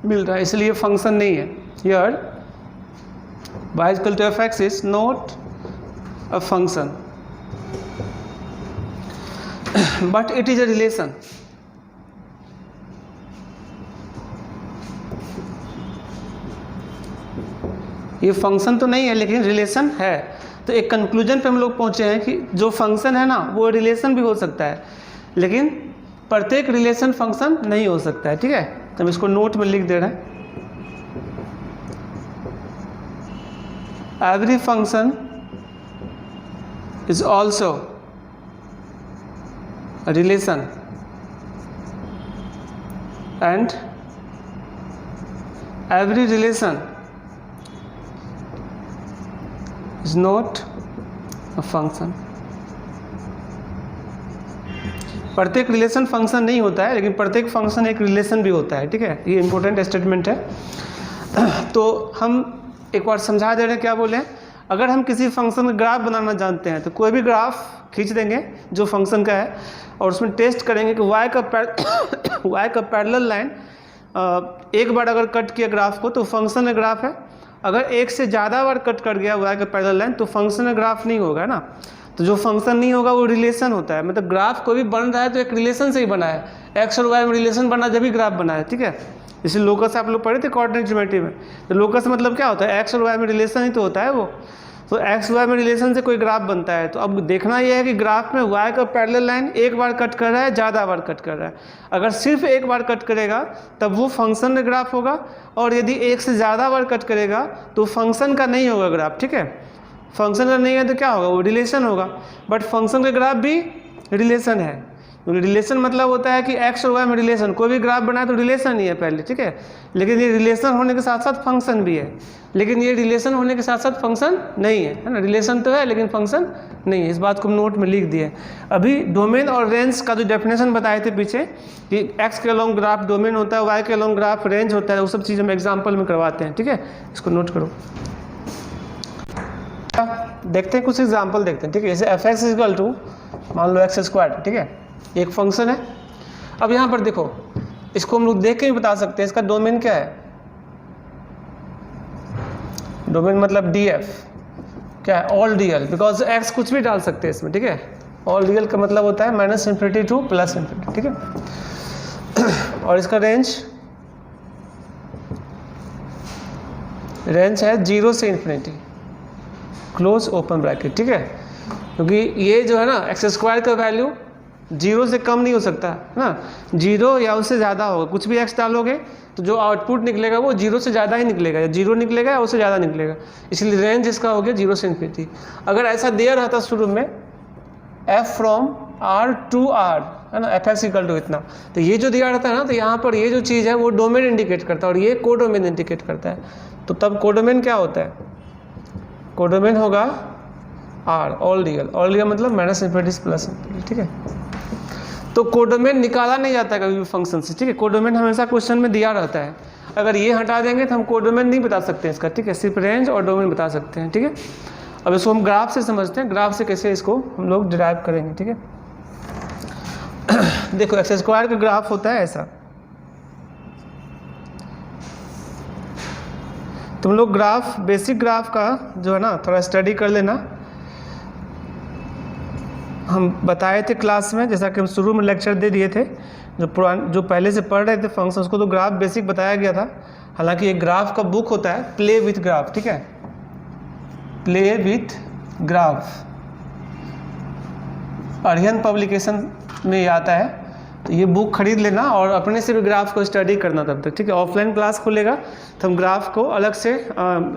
S1: मिल रहा है, इसलिए फंक्शन नहीं है। Here y equal to F X is not a function but it is a relation. ये फंक्शन तो नहीं है लेकिन रिलेशन है। तो एक कंक्लूजन पे हम लोग पहुंचे हैं कि जो फंक्शन है ना वो रिलेशन भी हो सकता है, लेकिन प्रत्येक रिलेशन फंक्शन नहीं हो सकता है। ठीक है, तो हम इसको नोट में लिख दे रहे हैं। Every function is also a relation and every relation is not a function। प्रत्येक रिलेशन फंक्शन नहीं होता है, लेकिन प्रत्येक फंक्शन एक रिलेशन भी होता है। ठीक है, ये इंपॉर्टेंट स्टेटमेंट है। तो हम एक बार समझा दे रहे हैं क्या बोले। अगर हम किसी फंक्शन का ग्राफ बनाना जानते हैं तो कोई भी ग्राफ खींच देंगे जो फंक्शन का है और उसमें टेस्ट करेंगे कि y का पैरेलल लाइन एक बार अगर कट किया ग्राफ को तो फंक्शन का ग्राफ है। अगर एक से ज़्यादा बार कट कर गया y का पैरेलल लाइन तो फंक्शन का ग्राफ नहीं होगा ना। तो जो फंक्शन नहीं होगा वो रिलेशन होता है। मतलब ग्राफ कोई भी बन रहा है तो एक रिलेशन से ही बना है। x और y में रिलेशन बना जब भी ग्राफ बना है। ठीक है, इसी लोकस आप लोग पढ़े थे कोऑर्डिनेट ज्योमेट्री में। तो लोकस मतलब क्या होता है, x और y में रिलेशन ही तो होता है वो। तो x y में रिलेशन से कोई ग्राफ बनता है। तो अब देखना यह है कि ग्राफ में y का पैरेलल लाइन एक बार कट कर रहा है, ज़्यादा बार कट कर रहा है। अगर सिर्फ एक बार कट करेगा तब वो फंक्शन का ग्राफ होगा, और यदि एक से ज़्यादा बार कट करेगा तो फंक्शन का नहीं होगा ग्राफ। ठीक है, फंक्शन का नहीं है तो क्या होगा, वो रिलेशन होगा। बट फंक्शन का ग्राफ भी रिलेशन है। रिलेशन मतलब होता है कि x और y में रिलेशन, कोई भी ग्राफ बनाए तो रिलेशन ही है पहले। ठीक है, लेकिन ये रिलेशन होने के साथ साथ फंक्शन भी है, लेकिन ये रिलेशन होने के साथ साथ फंक्शन नहीं है, है ना। रिलेशन तो है लेकिन फंक्शन नहीं है। इस बात को हम नोट में लिख दिए। अभी डोमेन और रेंज का जो डेफिनेशन बताए थे पीछे कि x के अलॉन्ग ग्राफ डोमेन होता है, y के अलॉन्ग ग्राफ रेंज होता है, वो सब चीज़ हम एग्जाम्पल में करवाते हैं। ठीक है, इसको नोट करो। देखते हैं कुछ एग्जाम्पल देखते हैं। ठीक है, जैसे एफ एक्स इक्वल टू मान लो एक्स स्क्वायर। ठीक है, एक फंक्शन है। अब यहाँ पर देखो, इसको हम लोग देख के भी बता सकते हैं इसका डोमेन क्या है। डोमेन मतलब df क्या है, ऑल डीएल, बिकॉज x कुछ भी डाल सकते हैं इसमें। ठीक है, ऑल डीएल का मतलब होता है -∞ टू +∞। ठीक है, और इसका रेंज है 0 से इन्फिनिटी, क्लोज ओपन ब्रैकेट। ठीक है, क्योंकि ये जो है ना एक्स स्क्वायर का वैल्यू 0 से कम नहीं हो सकता है ना, 0 या उससे ज़्यादा होगा। कुछ भी x डालोगे तो जो आउटपुट निकलेगा वो 0 से ज़्यादा ही निकलेगा, या 0 निकलेगा या उससे ज़्यादा निकलेगा। इसलिए रेंज इसका हो गया 0 से इन्फिनिटी। अगर ऐसा दिया रहता शुरू में f from r to r, है ना, एफ एक्स इक्वल टू इतना, तो ये जो दिया रहता है ना, तो यहाँ पर ये जो चीज़ है वो डोमेन इंडिकेट करता है और ये कोडोमेन इंडिकेट करता है। तो तब कोडोमेन क्या होता है, कोडोमेन होगा r, all DL. All DL मतलब -∞ से +∞। ठीक है, तो कोडोमेन निकाला नहीं जाता कभी भी फंक्शन से। ठीक है, कोडोमेन हमेशा क्वेश्चन में दिया रहता है। अगर ये हटा देंगे तो हम कोडोमेन नहीं बता सकते इसका। ठीक है, सिर्फ रेंज और डोमेन बता सकते हैं। ठीक है, अब इसको हम ग्राफ से समझते हैं, ग्राफ से कैसे इसको हम लोग डिराइव करेंगे। ठीक है, देखो एक्स स्क्वायर का ग्राफ होता है ऐसा। तुम लोग ग्राफ, बेसिक ग्राफ का जो है ना थोड़ा स्टडी कर लेना। हम बताए थे क्लास में, जैसा कि हम शुरू में लेक्चर दे दिए थे, जो पहले से पढ़ रहे थे फंक्शन, उसको तो ग्राफ बेसिक बताया गया था। हालांकि एक ग्राफ का बुक होता है प्ले विथ ग्राफ। ठीक है, play with graph, Arihant publication में आता है। तो ये बुक खरीद लेना और अपने से भी ग्राफ को स्टडी करना तब तक। ठीक है, ऑफलाइन क्लास खुलेगा तो हम ग्राफ को अलग से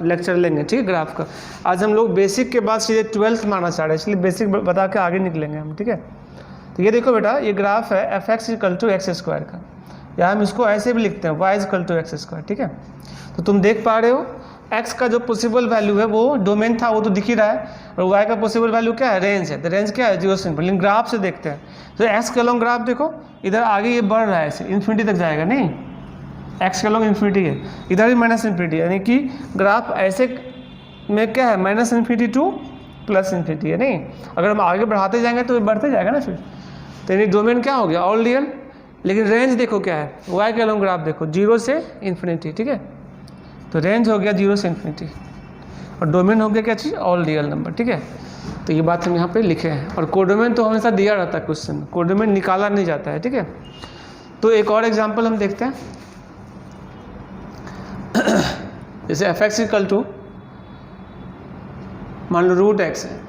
S1: लेक्चर लेंगे। ठीक है, ग्राफ का आज हम लोग बेसिक के बाद सीधे 12th माना चाह रहे हैं, इसलिए बेसिक बता के आगे निकलेंगे हम। ठीक है, तो ये देखो बेटा, ये ग्राफ है F X equal to X square का, या हम इसको ऐसे भी लिखते हैं Y equal to X square. ठीक है, तो तुम देख पा रहे हो x का जो पॉसिबल वैल्यू है वो डोमेन था, वो तो दिख ही रहा है, और y का पॉसिबल वैल्यू क्या है, रेंज है। तो रेंज क्या है, 0 से इन्फिनिटी। लेकिन ग्राफ से देखते हैं तो x के अलॉन्ग ग्राफ देखो, इधर आगे ये बढ़ रहा है, ऐसे इन्फिनिटी तक जाएगा नहीं, एक्स के लॉन्ग इन्फिनिटी है, इधर भी माइनस इन्फिनिटी, यानी कि ग्राफ ऐसे में क्या है minus infinity to plus infinity है। नहीं, अगर हम आगे बढ़ाते जाएंगे तो बढ़ते जाएगा ना फिर, तो यानी डोमेन क्या हो गया ऑल रियल, लेकिन रेंज देखो क्या है वाई के लॉन्ग ग्राफ देखो 0 से इन्फिनिटी, ठीक है, तो रेंज हो गया 0 से इन्फिनिटी और डोमेन हो गया क्या चीज़ ऑल रियल नंबर, ठीक है। तो ये बात हम यहाँ पे लिखे हैं, और कोडोमेन तो हमेशा दिया रहता है क्वेश्चन में, कोडोमेन निकाला नहीं जाता है, ठीक है। तो एक और एग्जांपल हम देखते हैं, जैसे एफ एक्स इक्वल टू मान लो रूट एक्स है,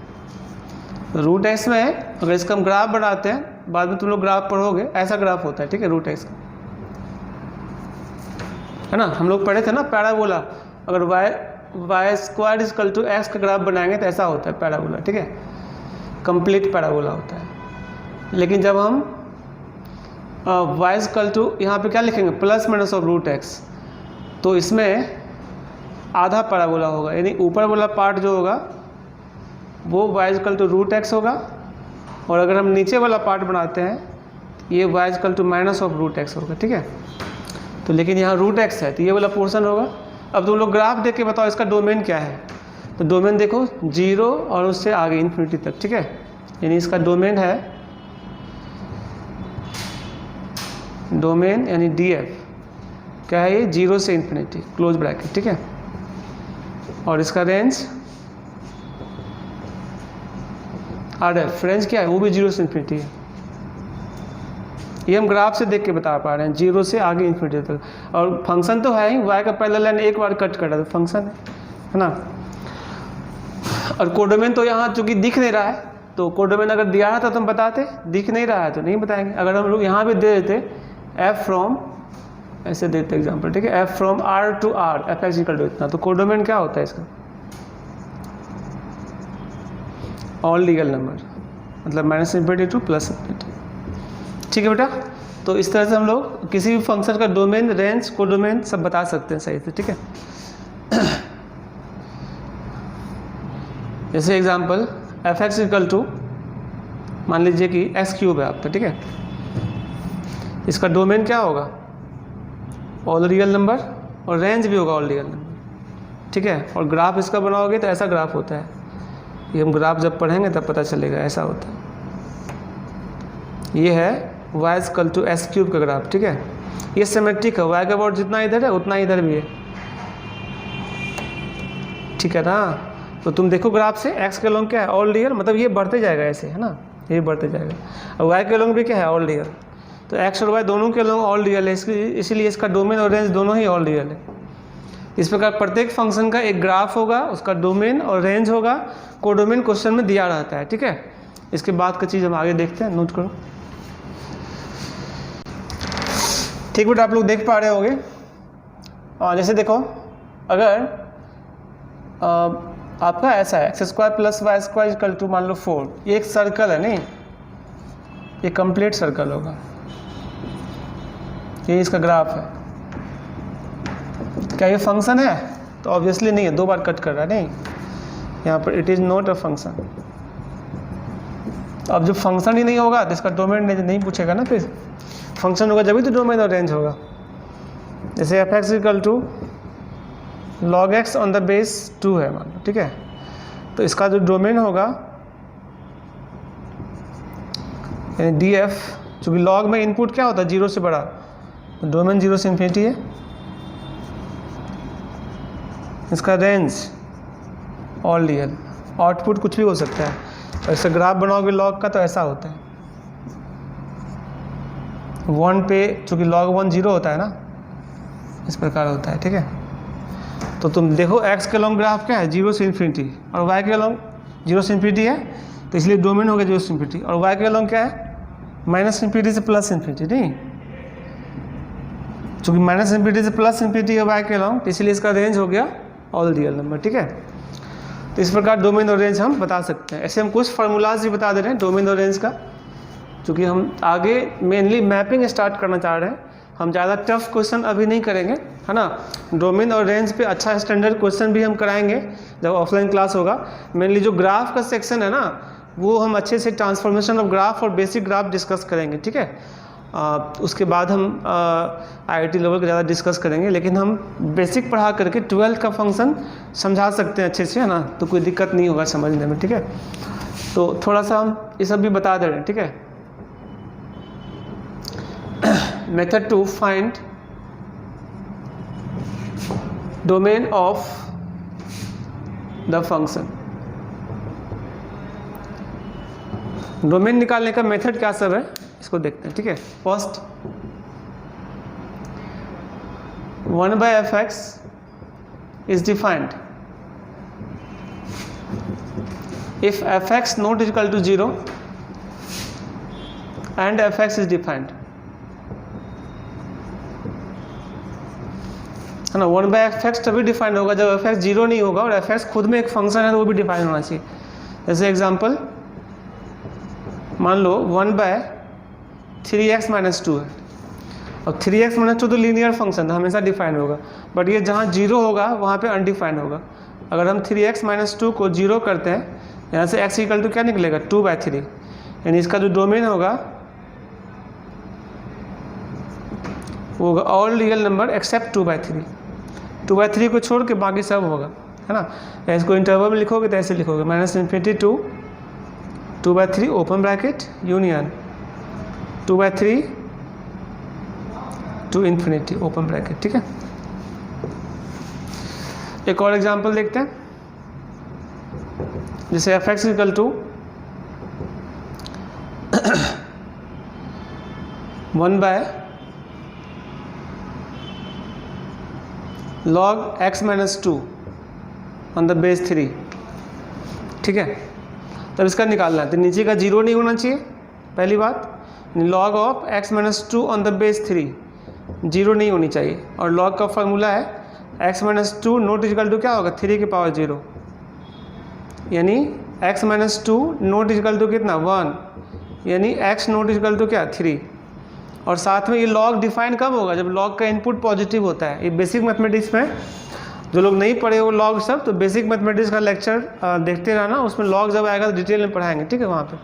S1: तो रूट एक्स में अगर इसका हम ग्राफ बनाते हैं, बाद में तुम लोग ग्राफ पढ़ोगे, ऐसा ग्राफ होता है, ठीक है, रूट एक्स का, है ना। हम लोग पढ़े थे ना पैराबोला, अगर Y square equal to X का ग्राफ बनाएंगे तो ऐसा होता है पैराबोला, ठीक है, कंप्लीट पैराबोला होता है। लेकिन जब हम वाई इक्वल टू यहाँ पे क्या लिखेंगे plus minus of root X, तो इसमें आधा पैराबोला होगा, यानी ऊपर वाला पार्ट जो होगा वो Y equal to root X होगा, और अगर हम नीचे वाला पार्ट बनाते हैं ये Y equal to minus of root X होगा, ठीक है। तो लेकिन यहाँ रूट एक्स है तो ये वाला पोर्शन होगा। अब तुम लोग ग्राफ देख के बताओ इसका डोमेन क्या है, तो डोमेन देखो 0 और उससे आगे इन्फिनिटी तक, ठीक है, यानी इसका डोमेन है, डोमेन यानी डी एफ क्या है ये 0 से इन्फिनिटी क्लोज ब्रैकेट, ठीक है, और इसका रेंज आर एफ, रेंज क्या है वो भी 0 से इन्फिनिटी है। ये हम ग्राफ से देख के बता पा रहे हैं 0 से आगे इन्फिनिटी तक, और फंक्शन तो है ही, वाई का पहला लाइन एक बार कट कर रहा है तो फंक्शन है ना। और कोडोमेन तो यहाँ चूंकि दिख नहीं रहा है, तो कोडोमेन अगर दिया रहता तो हम बताते, दिख नहीं रहा है तो नहीं बताएंगे। अगर हम लोग यहाँ भी दे देते एफ फ्रॉम, ऐसे देते एग्जाम्पल, ठीक है, F from R to R F X equal to इतना, तो कोडोमेन क्या होता है इसका ऑल रियल नंबर, मतलब minus infinity to plus infinity, ठीक है बेटा। तो इस तरह से हम लोग किसी भी फंक्शन का डोमेन, रेंज, कोडोमेन सब बता सकते हैं सही से, ठीक है। जैसे example F X equal to मान लीजिए कि एक्स क्यूब है आपका, ठीक है, इसका डोमेन क्या होगा ऑल रियल नंबर, और रेंज भी होगा ऑल रियल नंबर, ठीक है। और ग्राफ इसका बनाओगे तो ऐसा ग्राफ होता है, ये हम ग्राफ जब पढ़ेंगे तब पता चलेगा, ऐसा होता है। ये है Y equal to S cube का ग्राफ, ठीक है, ये सिमेट्रिक है, वाई का पावर जितना इधर है उतना इधर भी है, ठीक है ना। तो तुम देखो ग्राफ से एक्स के लॉन्ग क्या है ऑल रियल, मतलब ये बढ़ते जाएगा ऐसे, है ना, ये बढ़ते जाएगा, और वाई के लॉन्ग भी क्या है ऑल रियल, तो एक्स और वाई दोनों के लॉन्ग ऑल रियल है, इसीलिए इसका डोमेन और रेंज दोनों ही ऑल रियल है। इस प्रकार प्रत्येक फंक्शन का एक ग्राफ होगा, उसका डोमेन और रेंज होगा, कोडोमेन क्वेश्चन में दिया रहता है, ठीक है। इसके बाद का चीज़ हम आगे देखते हैं, नोट करो, ठीक बेटा, आप लोग देख पा रहे होंगे। जैसे देखो अगर आपका ऐसा है X square plus Y square equal to मान लो 4, ये एक सर्कल है, नहीं ये कंप्लीट सर्कल होगा, ये इसका ग्राफ है, क्या ये फंक्शन है, तो ऑब्वियसली नहीं है, 2 बार कट कर रहा है, नहीं यहाँ पर it is not a function. अब जब फंक्शन ही नहीं होगा तो इसका डोमेन नहीं पूछेगा ना, फिर फंक्शन होगा जब तो डोमेन और रेंज होगा। जैसे F X equal to log X on the base 2 है मान लो, ठीक है, तो इसका जो डोमेन होगा यानी डी एफ, चूँकि लॉग में इनपुट क्या होता है 0 से बड़ा, तो डोमेन 0 से इन्फिनिटी है, इसका रेंज ऑल रियल, आउटपुट कुछ भी हो सकता है, और इसका ग्राफ बनाओगे लॉग का तो ऐसा होता है 1 पे, चूँकि log 1 0 होता है ना, इस प्रकार होता है, ठीक है। तो तुम देखो x के लॉन्ग ग्राफ क्या है 0 से इन्फिनिटी, और y के लॉन्ग 0 से इन्फिनिटी है, तो इसलिए डोमेन हो गया 0 से इन्फिनिटी, और y के लॉन्ग क्या है माइनस इन्फिनिटी से प्लस इन्फिनिटी, नहीं चूँकि माइनस इन्फिनिटी से प्लस इन्फिनिटी है y के लॉन्ग, तो इसलिए इसका रेंज हो गया ऑल रियल नंबर, ठीक है। तो इस प्रकार डोमेन और रेंज हम बता सकते हैं। ऐसे हम कुछ फार्मूलाज भी बता दे रहे हैं डोमेन और रेंज का, क्योंकि हम आगे मेनली मैपिंग स्टार्ट करना चाह रहे हैं, हम ज़्यादा टफ क्वेश्चन अभी नहीं करेंगे, है ना। डोमेन और रेंज पे अच्छा स्टैंडर्ड क्वेश्चन भी हम कराएंगे जब ऑफलाइन क्लास होगा। मेनली जो ग्राफ का सेक्शन है ना, वो हम अच्छे से ट्रांसफॉर्मेशन ऑफ ग्राफ और बेसिक ग्राफ डिस्कस करेंगे, ठीक है। उसके बाद हम IIT लेवल का ज़्यादा डिस्कस करेंगे, लेकिन हम बेसिक पढ़ा करके 12th का फंक्शन समझा सकते हैं अच्छे से, है ना, तो कोई दिक्कत नहीं होगा समझने में, ठीक है। तो थोड़ा सा हम ये सब भी बता दे रहे हैं, ठीक है। Method to find domain of the function. Domain निकालने का मेथड क्या सब है इसको देखते हैं, ठीक है। First 1/fx is defined if fx not equal to 0 and fx is defined, है ना। 1/fx तभी डिफाइंड होगा जब fx 0 नहीं होगा और fx खुद में एक फंक्शन है तो वो भी डिफाइन होना चाहिए। जैसे एग्जांपल मान लो 1/3x - 2 है। अब 3x - 2 तो लीनियर फंक्शन है, हमेशा डिफाइन होगा, बट ये जहाँ 0 होगा वहाँ पे अनडिफाइंड होगा। अगर हम 3x - 2 को 0 करते हैं, यहाँ से x इक्वल टू क्या निकलेगा 2/3, यानी इसका जो डोमेन होगा वो होगा ऑल रियल नंबर एक्सेप्ट 2/3। 2/3 को छोड़ के बाकी सब होगा, है ना। या इसको इंटरवल में लिखोगे तो ऐसे लिखोगे -∞ to 2/3 open bracket union 2/3 to ∞ open bracket, ठीक है। एक और एग्जांपल देखते हैं, जैसे fx equal to 1/log x - 2 on the base 3, ठीक है। तब इसका निकालना है तो नीचे का 0 नहीं होना चाहिए, पहली बात। log of x - 2 on the base 3 0 नहीं होनी चाहिए, और log का फार्मूला है x - 2 नॉट इक्वल टू क्या होगा 3 की पावर 0, यानी x - 2 नॉट इक्वल टू कितना 1, यानी x नॉट इक्वल टू क्या 3। और साथ में ये log डिफाइन कब होगा जब log का इनपुट पॉजिटिव होता है। ये बेसिक मैथमेटिक्स में जो लोग नहीं पढ़े हो log सब, तो बेसिक मैथमेटिक्स का लेक्चर देखते रहना, उसमें log जब आएगा तो डिटेल में पढ़ाएंगे, ठीक है वहाँ पे।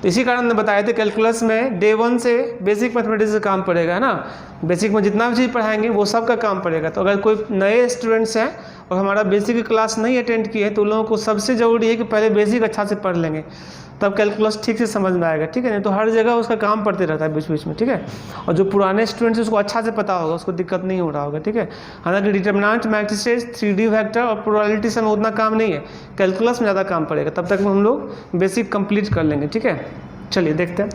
S1: तो इसी कारण बताए थे कैलकुलस में डे 1 से बेसिक मैथमेटिक्स का काम पड़ेगा, है ना। बेसिक में जितना भी चीज़ पढ़ाएंगे वो सब का काम पड़ेगा। तो अगर कोई नए स्टूडेंट्स हैं और हमारा बेसिक की क्लास नहीं अटेंड किए तो उन लोगों को सबसे ज़रूरी है कि पहले बेसिक अच्छा से पढ़ लेंगे, तब कैलकुलस ठीक से समझ में आएगा, ठीक है। नहीं तो हर जगह उसका काम पड़ते रहता है बीच बीच में, ठीक है। और जो पुराने स्टूडेंट्स उसको अच्छा से पता होगा, उसको दिक्कत नहीं हो रहा होगा, ठीक है। हालांकि डिटरमिनेंट, मैट्रिसेस, 3D वेक्टर और प्रोबेबिलिटी से उतना काम नहीं है, कैलकुलस में ज़्यादा काम पड़ेगा। तब तक हम लोग बेसिक कंप्लीट कर लेंगे, ठीक है। चलिए देखते हैं।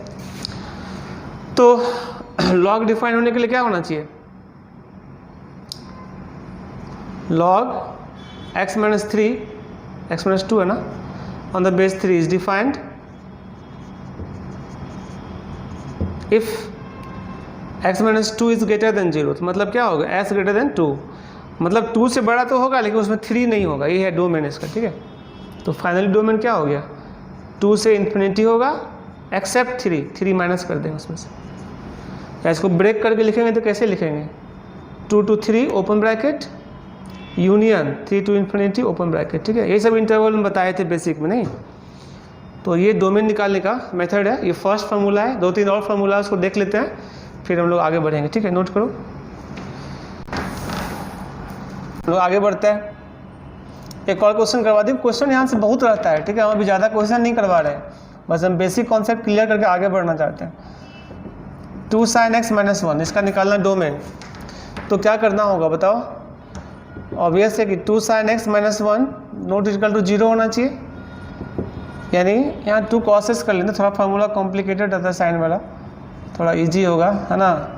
S1: तो log डिफाइन होने के लिए क्या होना चाहिए, log x - 3 x - 2 है ना on the base 3 is defined if x - 2 is greater then 0। तो मतलब क्या होगा x ग्रेटर देन 2, मतलब 2 से बड़ा तो होगा लेकिन उसमें 3 नहीं होगा, ये है डोमेन इसका, ठीक है। तो फाइनली डोमेन क्या हो गया 2 से ∞ होगा एक्सेप्ट 3 माइनस कर देंगे उसमें से, या इसको ब्रेक करके लिखेंगे तो कैसे लिखेंगे 2 to 3 open bracket union 3 to ∞ open bracket, ठीक है। ये सब इंटरवल में बताए थे बेसिक में, नहीं। तो ये डोमेन निकालने का मेथड है, ये फर्स्ट फार्मूला है। 2-3 और फार्मूला उसको देख लेते हैं, फिर हम लोग आगे बढ़ेंगे, ठीक है। नोट करो, हम लोग आगे बढ़ते हैं। एक और क्वेश्चन करवा दी। क्वेश्चन यहाँ से बहुत रहता है, ठीक है। हम अभी ज़्यादा क्वेश्चन नहीं करवा रहे हैं, बस हम बेसिक कॉन्सेप्ट क्लियर करके आगे बढ़ना चाहते हैं। 2 sin x - 1 इसका निकालना डोमेन। तो क्या करना होगा बताओ, ऑब्वियस है कि 2 sin x - 1 not equal to 0 होना चाहिए, यानी यहाँ 2 cos x कर लेते, थोड़ा फार्मूला कॉम्प्लिकेटेड रहता है साइन वाला, थोड़ा इजी होगा, है ना।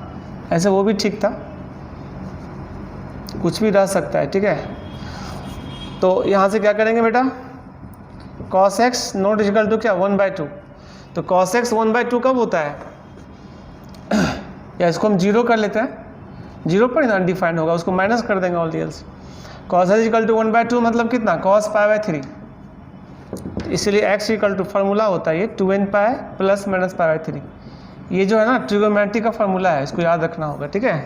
S1: ऐसे वो भी ठीक था, कुछ भी रह सकता है, ठीक है। तो यहाँ से क्या करेंगे बेटा, cos x not equal to क्या 1/2। तो cos x 1/2 कब होता है, या इसको हम 0 कर लेते हैं, 0 पर अनडिफाइंड होगा, उसको माइनस कर देंगे all reals. cos x equal to 1/2 मतलब कितना cos π/3, इसलिए x इक्वल टू फार्मूला होता है ये 2n π प्लस माइनस π/3। ये जो है ना ट्रिगोनोमेट्री का फार्मूला है, इसको याद रखना होगा, ठीक है।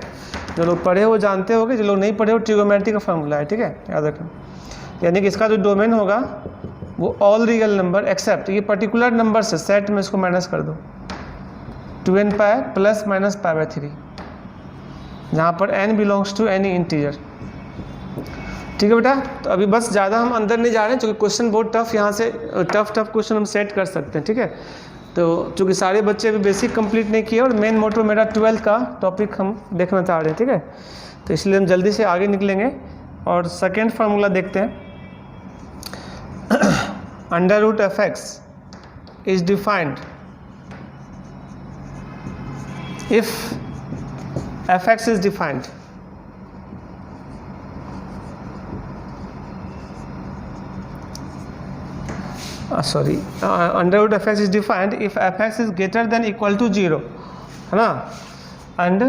S1: जो लोग पढ़े हो जानते होंगे, जो लोग नहीं पढ़े हो ट्रिगोनोमेट्री का फार्मूला है, ठीक है, याद रखना। यानी कि इसका जो डोमेन होगा वो ऑल रियल नंबर एक्सेप्ट ये पर्टिकुलर नंबर से सेट में इसको माइनस कर दो 2n pi plus minus pi by 3, जहाँ पर n belongs to any integer. ठीक है बेटा, तो अभी बस ज़्यादा हम अंदर नहीं जा रहे हैं क्योंकि क्वेश्चन बहुत टफ, यहाँ से टफ क्वेश्चन हम सेट कर सकते हैं। ठीक है, तो चूँकि सारे बच्चे अभी बेसिक कंप्लीट नहीं किए और मेन मोटो मेरा 12th का टॉपिक हम देखना चाह रहे हैं। ठीक है, तो इसलिए हम जल्दी से आगे निकलेंगे और सेकेंड फार्मूला देखते हैं। Under root F X is defined if F X is defined under root F X is defined if F X is greater than equal to 0, है ना, and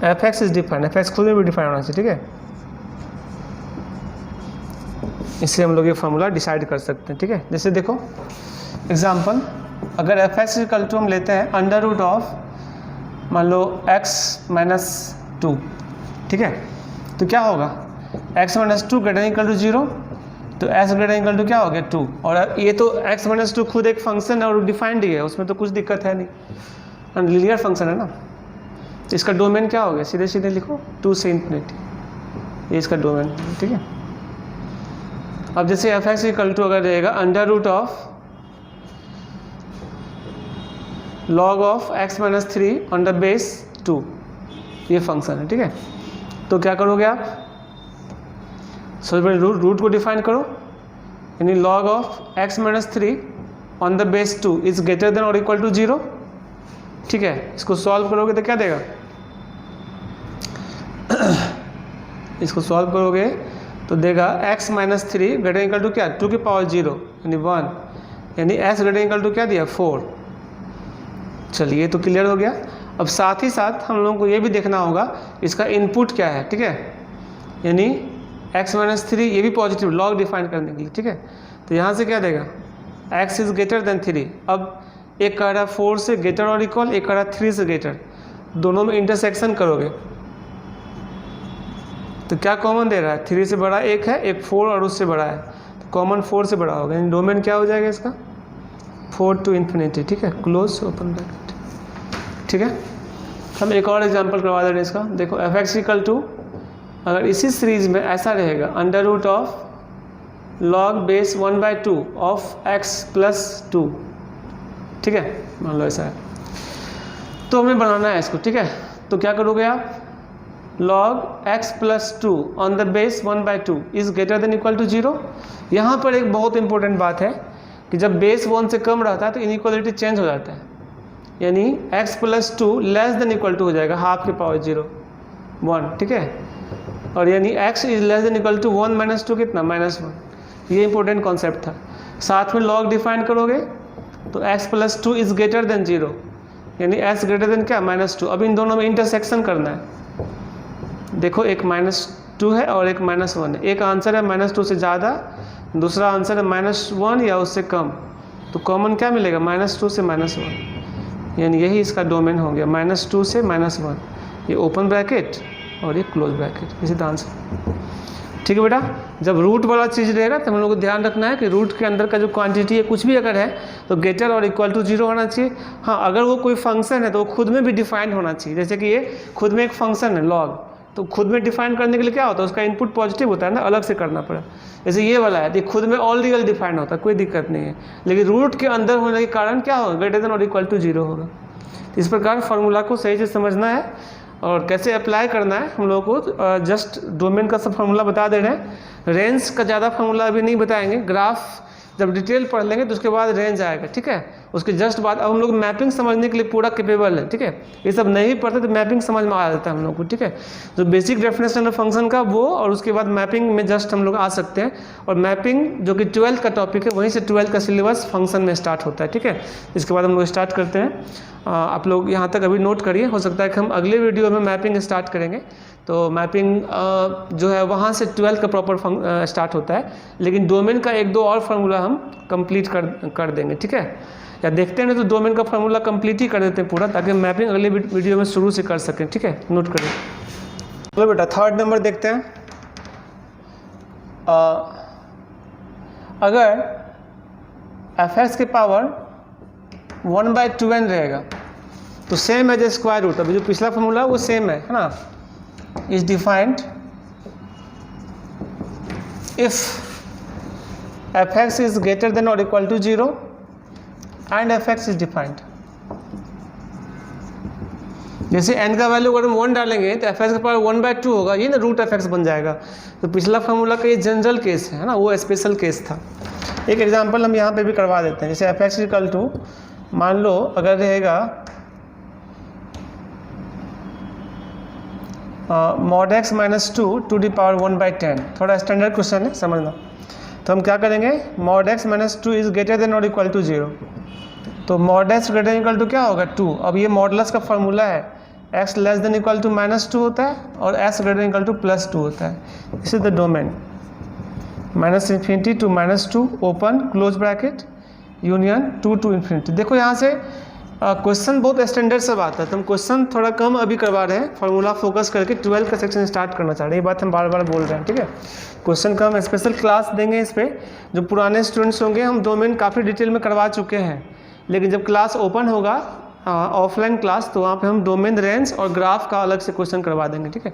S1: F X is defined, F X खुद में भी define होना चाहिए। ठीक है, इससे हम लोग ये फार्मूला डिसाइड कर सकते हैं। ठीक है, जैसे देखो एग्जाम्पल, अगर एफ एक्स इक्वल टू हम लेते हैं अंडर रूट ऑफ मान लो x माइनस 2, ठीक है, तो क्या होगा x minus 2 greater equal to 0, तो s ग्रेटर इक्वल टू क्या हो गया 2, और ये तो x माइनस 2 खुद एक फंक्शन है और डिफाइंड ही है, उसमें तो कुछ दिक्कत है नहीं, लीनियर फंक्शन है ना। तो इसका डोमेन क्या हो गया, सीधे सीधे लिखो 2 से इन्फिनिटी, ये इसका डोमेन। ठीक है, अब जैसे एफ एक्स इक्वल टू अगर रहेगा under root of log of x minus 3 on the base 2, ये फंक्शन है। ठीक है, तो क्या करोगे आप, सबसे पहले रूट को डिफाइन करो, यानी log of x minus 3 on the base 2 is greater than और इक्वल टू 0। ठीक है, इसको सॉल्व करोगे तो क्या देगा, इसको सॉल्व करोगे तो देगा x minus 3 greater equal to क्या 2 की पावर 0 यानी 1, यानी s ग्रेटर इक्वल टू क्या दिया 4। चलिए, तो क्लियर हो गया। अब साथ ही साथ हम लोगों को ये भी देखना होगा इसका इनपुट क्या है। ठीक है, यानी x माइनस 3 ये भी पॉजिटिव लॉग डिफाइन करने के लिए। ठीक है, तो यहाँ से क्या देगा x इज ग्रेटर देन 3। अब एक कह रहा है 4 से ग्रेटर और इक्वल, एक कह रहा है 3 से ग्रेटर, दोनों में इंटरसेक्शन करोगे तो क्या कॉमन दे रहा है, 3 से बड़ा एक है, एक 4 और उससे बड़ा है, तो कॉमन 4 से बड़ा होगा, यानी डोमेन क्या हो जाएगा इसका 4 टू इन्फिनिटी। ठीक है, क्लोज ओपन ब्रैकेट। ठीक है, हम एक और एग्जांपल करवा दे रहे हैं इसका। देखो एफ एक्स इक्वल टू अगर इसी सीरीज में ऐसा रहेगा under root of log base 1/2 of x plus 2। ठीक है, मान लो ऐसा है, तो हमें बनाना है इसको। ठीक है, तो क्या करोगे आप, log x plus 2 on the base 1/2 is greater than equal to 0। यहाँ पर एक बहुत इंपॉर्टेंट बात है कि जब बेस 1 से कम रहता है तो इनइक्वालिटी चेंज हो जाता है, यानी x plus 2 less than equal to हो जाएगा हाफ की पावर 0 1। ठीक है, और यानी x is less than equal to 1 minus 2 कितना -1। ये इंपॉर्टेंट कॉन्सेप्ट था। साथ में लॉग डिफाइन करोगे तो x plus 2 is greater then 0, यानी s ग्रेटर देन क्या -2। अब इन दोनों में इंटरसेक्शन करना है। देखो एक -2 है और एक -1 है, एक आंसर है -2 से ज़्यादा, दूसरा आंसर है -1 या उससे कम, तो कॉमन क्या मिलेगा -2 से -1, यानी यही इसका डोमेन हो गया -2 से -1, ये ओपन ब्रैकेट और ये क्लोज ब्रैकेट, इसी का आंसर। ठीक है बेटा, जब रूट वाला चीज़ रहेगा तो हम लोग को ध्यान रखना है कि रूट के अंदर का जो क्वांटिटी है कुछ भी अगर है तो ग्रेटर और इक्वल टू 0 होना चाहिए। हाँ, अगर वो कोई फंक्शन है तो वो खुद में भी डिफाइंड होना चाहिए, जैसे कि ये खुद में एक फंक्शन है लॉग, तो खुद में डिफाइन करने के लिए क्या होता है, उसका इनपुट पॉजिटिव होता है ना, अलग से करना पड़ा। जैसे ये वाला है, ये खुद में ऑल रियल डिफाइन होता है, कोई दिक्कत नहीं है, लेकिन रूट के अंदर होने के कारण क्या होगा, ग्रेटर देन और इक्वल टू 0 होगा। इस प्रकार फार्मूला को सही से समझना है और कैसे अप्लाई करना है हम लोगों को जस्ट डोमेन का सब फार्मूला बता दे रहे हैं। रेंज का ज़्यादा फार्मूला अभी नहीं बताएंगे, ग्राफ जब डिटेल पढ़ लेंगे तो उसके बाद रेंज आएगा। ठीक है, उसके जस्ट बाद अब हम लोग मैपिंग समझने के लिए पूरा कैपेबल है। ठीक है, ये सब नहीं पढ़ते तो मैपिंग समझ में आ जाता है हम लोग को। ठीक है, जो बेसिक डेफिनेशन ऑफ फंक्शन का वो, और उसके बाद मैपिंग में जस्ट हम लोग आ सकते हैं। और मैपिंग जो कि 12th का टॉपिक है, वहीं से 12th का सिलेबस फंक्शन में स्टार्ट होता है। ठीक है, इसके बाद हम लोग स्टार्ट करते हैं। आप लोग यहाँ तक अभी नोट करिए, हो सकता है कि हम अगले वीडियो में मैपिंग स्टार्ट करेंगे। तो मैपिंग जो है वहाँ से 12th का प्रॉपर स्टार्ट होता है, लेकिन डोमेन का 1-2 और फार्मूला हम कंप्लीट कर देंगे। ठीक है, या देखते हैं तो डोमेन का फार्मूला कंप्लीट ही कर देते हैं पूरा, ताकि मैपिंग अगले वीडियो में शुरू से कर सकें। ठीक है, नोट करें। चलो बेटा, थर्ड नंबर देखते हैं। अगर fx के पावर 1/2n रहेगा, तो same as A square root. अभी जो पिछला फॉर्मूला वो सेम है ना, is defined if fx is greater than or equal to 0 and fx is defined। जैसे n का वैल्यू अगर हम 1 डालेंगे तो fx का पावर 1/2 होगा, ये ना रूट fx बन जाएगा। तो पिछला फॉर्मूला का ये जनरल केस है ना, वो स्पेशल केस था। एक एग्जांपल हम यहाँ पे भी करवा देते हैं। जैसे fx इक्वल टू मान लो अगर रहेगा mod x minus 2 to the power 1/10। थोड़ा स्टैंडर्ड क्वेश्चन है, समझना। तो हम क्या करेंगे, mod x minus 2 is greater than और इक्वल टू 0। तो mod x greater than equal to क्या होगा 2। अब ये मॉडुलस का फॉर्मूला है, x less than equal to -2 होता है और s greater than equal to +2 होता है। This is the domain -∞ to -2 open close bracket union 2 to infinity. देखो यहाँ से क्वेश्चन बहुत स्टैंडर्ड सब आता है, तो हम क्वेश्चन थोड़ा कम अभी करवा रहे हैं, फार्मूला फोकस करके 12 का सेक्शन स्टार्ट करना चाह रहे हैं। ये बात हम बार बार बोल रहे हैं, ठीक है। क्वेश्चन का हम स्पेशल क्लास देंगे इस पर। जो पुराने स्टूडेंट्स होंगे, हम डोमेन काफ़ी डिटेल में करवा चुके हैं, लेकिन जब क्लास ओपन होगा ऑफलाइन क्लास, तो वहाँ पे हम डोमेन रेंज और ग्राफ का अलग से क्वेश्चन करवा देंगे, ठीक है।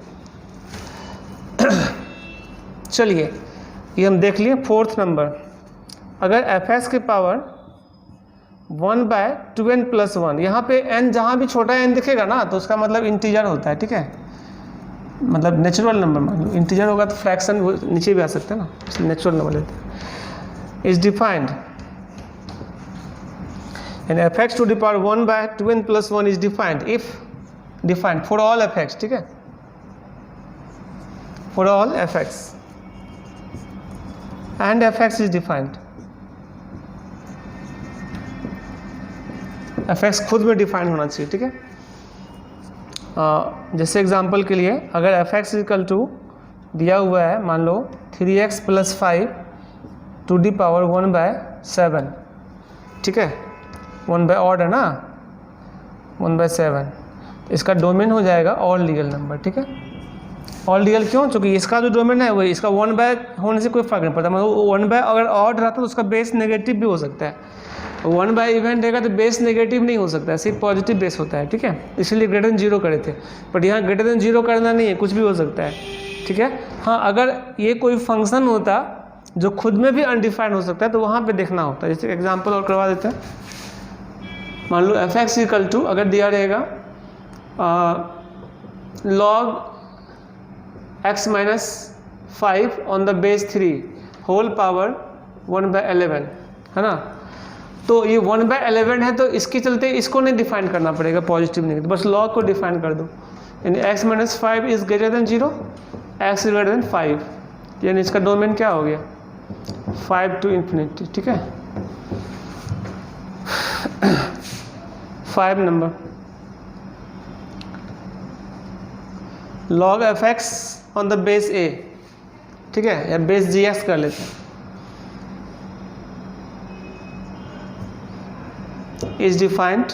S1: चलिए ये हम देख लिए। 4th नंबर, अगर fx के पावर 1/2n + 1, यहाँ पे n जहाँ भी छोटा n दिखेगा ना, तो उसका मतलब इंटीजर होता है, ठीक है। मतलब नेचुरल नंबर मान लो, इंटीजर होगा तो फ्रैक्शन नीचे भी आ सकते हैं ना, इसलिए नेचुरल नंबर लेते हैं। Is defined and fx to the power 1/2n + 1 is defined if defined for all fx, ठीक है, for all fx and fx is defined. fx खुद में डिफाइन होना चाहिए, ठीक है। जैसे एग्जांपल के लिए अगर fx इक्वल टू दिया हुआ है, मान लो 3x + 5 टू दी पावर 1/7, ठीक है। 1/ऑड है ना, 1/7। इसका डोमेन हो जाएगा ऑल रियल नंबर, ठीक है। ऑल रियल क्यों? क्योंकि इसका जो डोमेन है वही, इसका 1/ होने से कोई फर्क नहीं पड़ता। मतलब 1/ अगर ऑड रहता तो उसका बेस नेगेटिव भी हो सकता है, 1/ इवेंट रहेगा तो बेस नेगेटिव नहीं हो सकता है, सिर्फ पॉजिटिव बेस होता है, ठीक है। इसलिए ग्रेटर देन 0 करे थे, बट यहाँ ग्रेटर देन 0 करना नहीं है, कुछ भी हो सकता है, ठीक है। हाँ, अगर ये कोई फंक्शन होता जो खुद में भी अनडिफाइंड हो सकता है तो वहाँ पे देखना होता है। जैसे एग्जांपल और करवा देते हैं। मान लो fx इक्वल टू अगर दिया रहेगा log x minus 5 on the base 3 whole power 1/11, है ना। तो ये 1/11 है, तो इसके चलते इसको नहीं डिफाइन करना पड़ेगा पॉजिटिव नेगेटिव, बस लॉग को डिफाइन कर दो। यानी x minus 5 is greater then 0, x greater then 5, यानी इसका डोमेन क्या हो गया 5 टू इन्फिनिटी, ठीक है। 5 number log fx on the base a, ठीक है, या बेस gx कर लेते हैं। is defined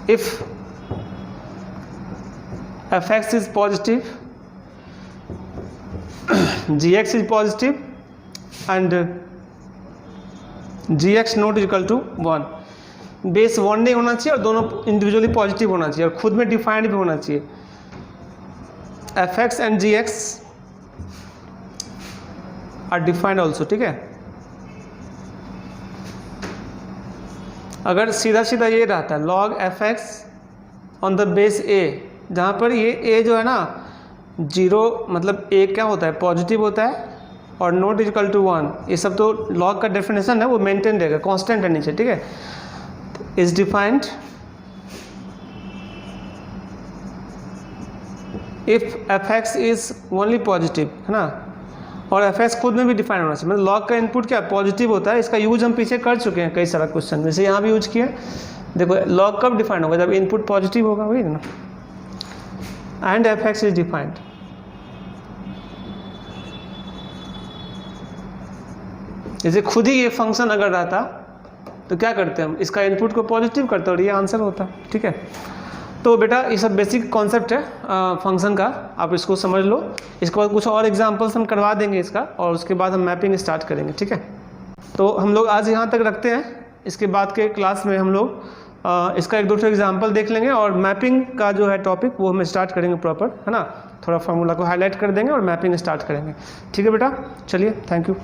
S1: if fx is positive, gx is positive and gx not equal to 1। Base 1 नहीं होना चाहिए और दोनों इंडिविजुअली पॉजिटिव होना चाहिए और खुद में डिफाइंड भी होना चाहिए। fx and gx are defined also, ठीक है। अगर सीधा सीधा ये रहता है log fx on the base a, जहाँ पर ये a जो है ना 0, मतलब a क्या होता है पॉजिटिव होता है और नॉट इक्वल टू 1, ये सब तो log का डेफिनेशन है, वो मेंटेन रहेगा, कांस्टेंट है नीचे, ठीक है। Is defined if fx is only positive, है ना, और fx खुद में भी डिफाइन होना चाहिए। मतलब लॉग का इनपुट क्या पॉजिटिव होता है, इसका यूज हम पीछे कर चुके हैं कई सारा क्वेश्चन, जैसे यहाँ भी यूज किया। देखो लॉग कब डिफाइन होगा, जब इनपुट पॉजिटिव होगा, वही ना। And fx is defined. जैसे खुद ही ये फंक्शन अगर रहता तो क्या करते हम, इसका इनपुट को पॉजिटिव करते और ये आंसर होता, ठीक है। तो बेटा ये सब बेसिक कॉन्सेप्ट है फंक्शन का, आप इसको समझ लो। इसके बाद कुछ और एग्जांपल्स हम करवा देंगे इसका, और उसके बाद हम मैपिंग स्टार्ट करेंगे, ठीक है। तो हम लोग आज यहाँ तक रखते हैं। इसके बाद के क्लास में हम लोग इसका एक दूसरे एग्जाम्पल देख लेंगे और मैपिंग का जो है टॉपिक वो हम स्टार्ट करेंगे प्रॉपर, है ना। थोड़ा फार्मूला को हाईलाइट कर देंगे और मैपिंग स्टार्ट करेंगे। ठीक है बेटा, चलिए, थैंक यू।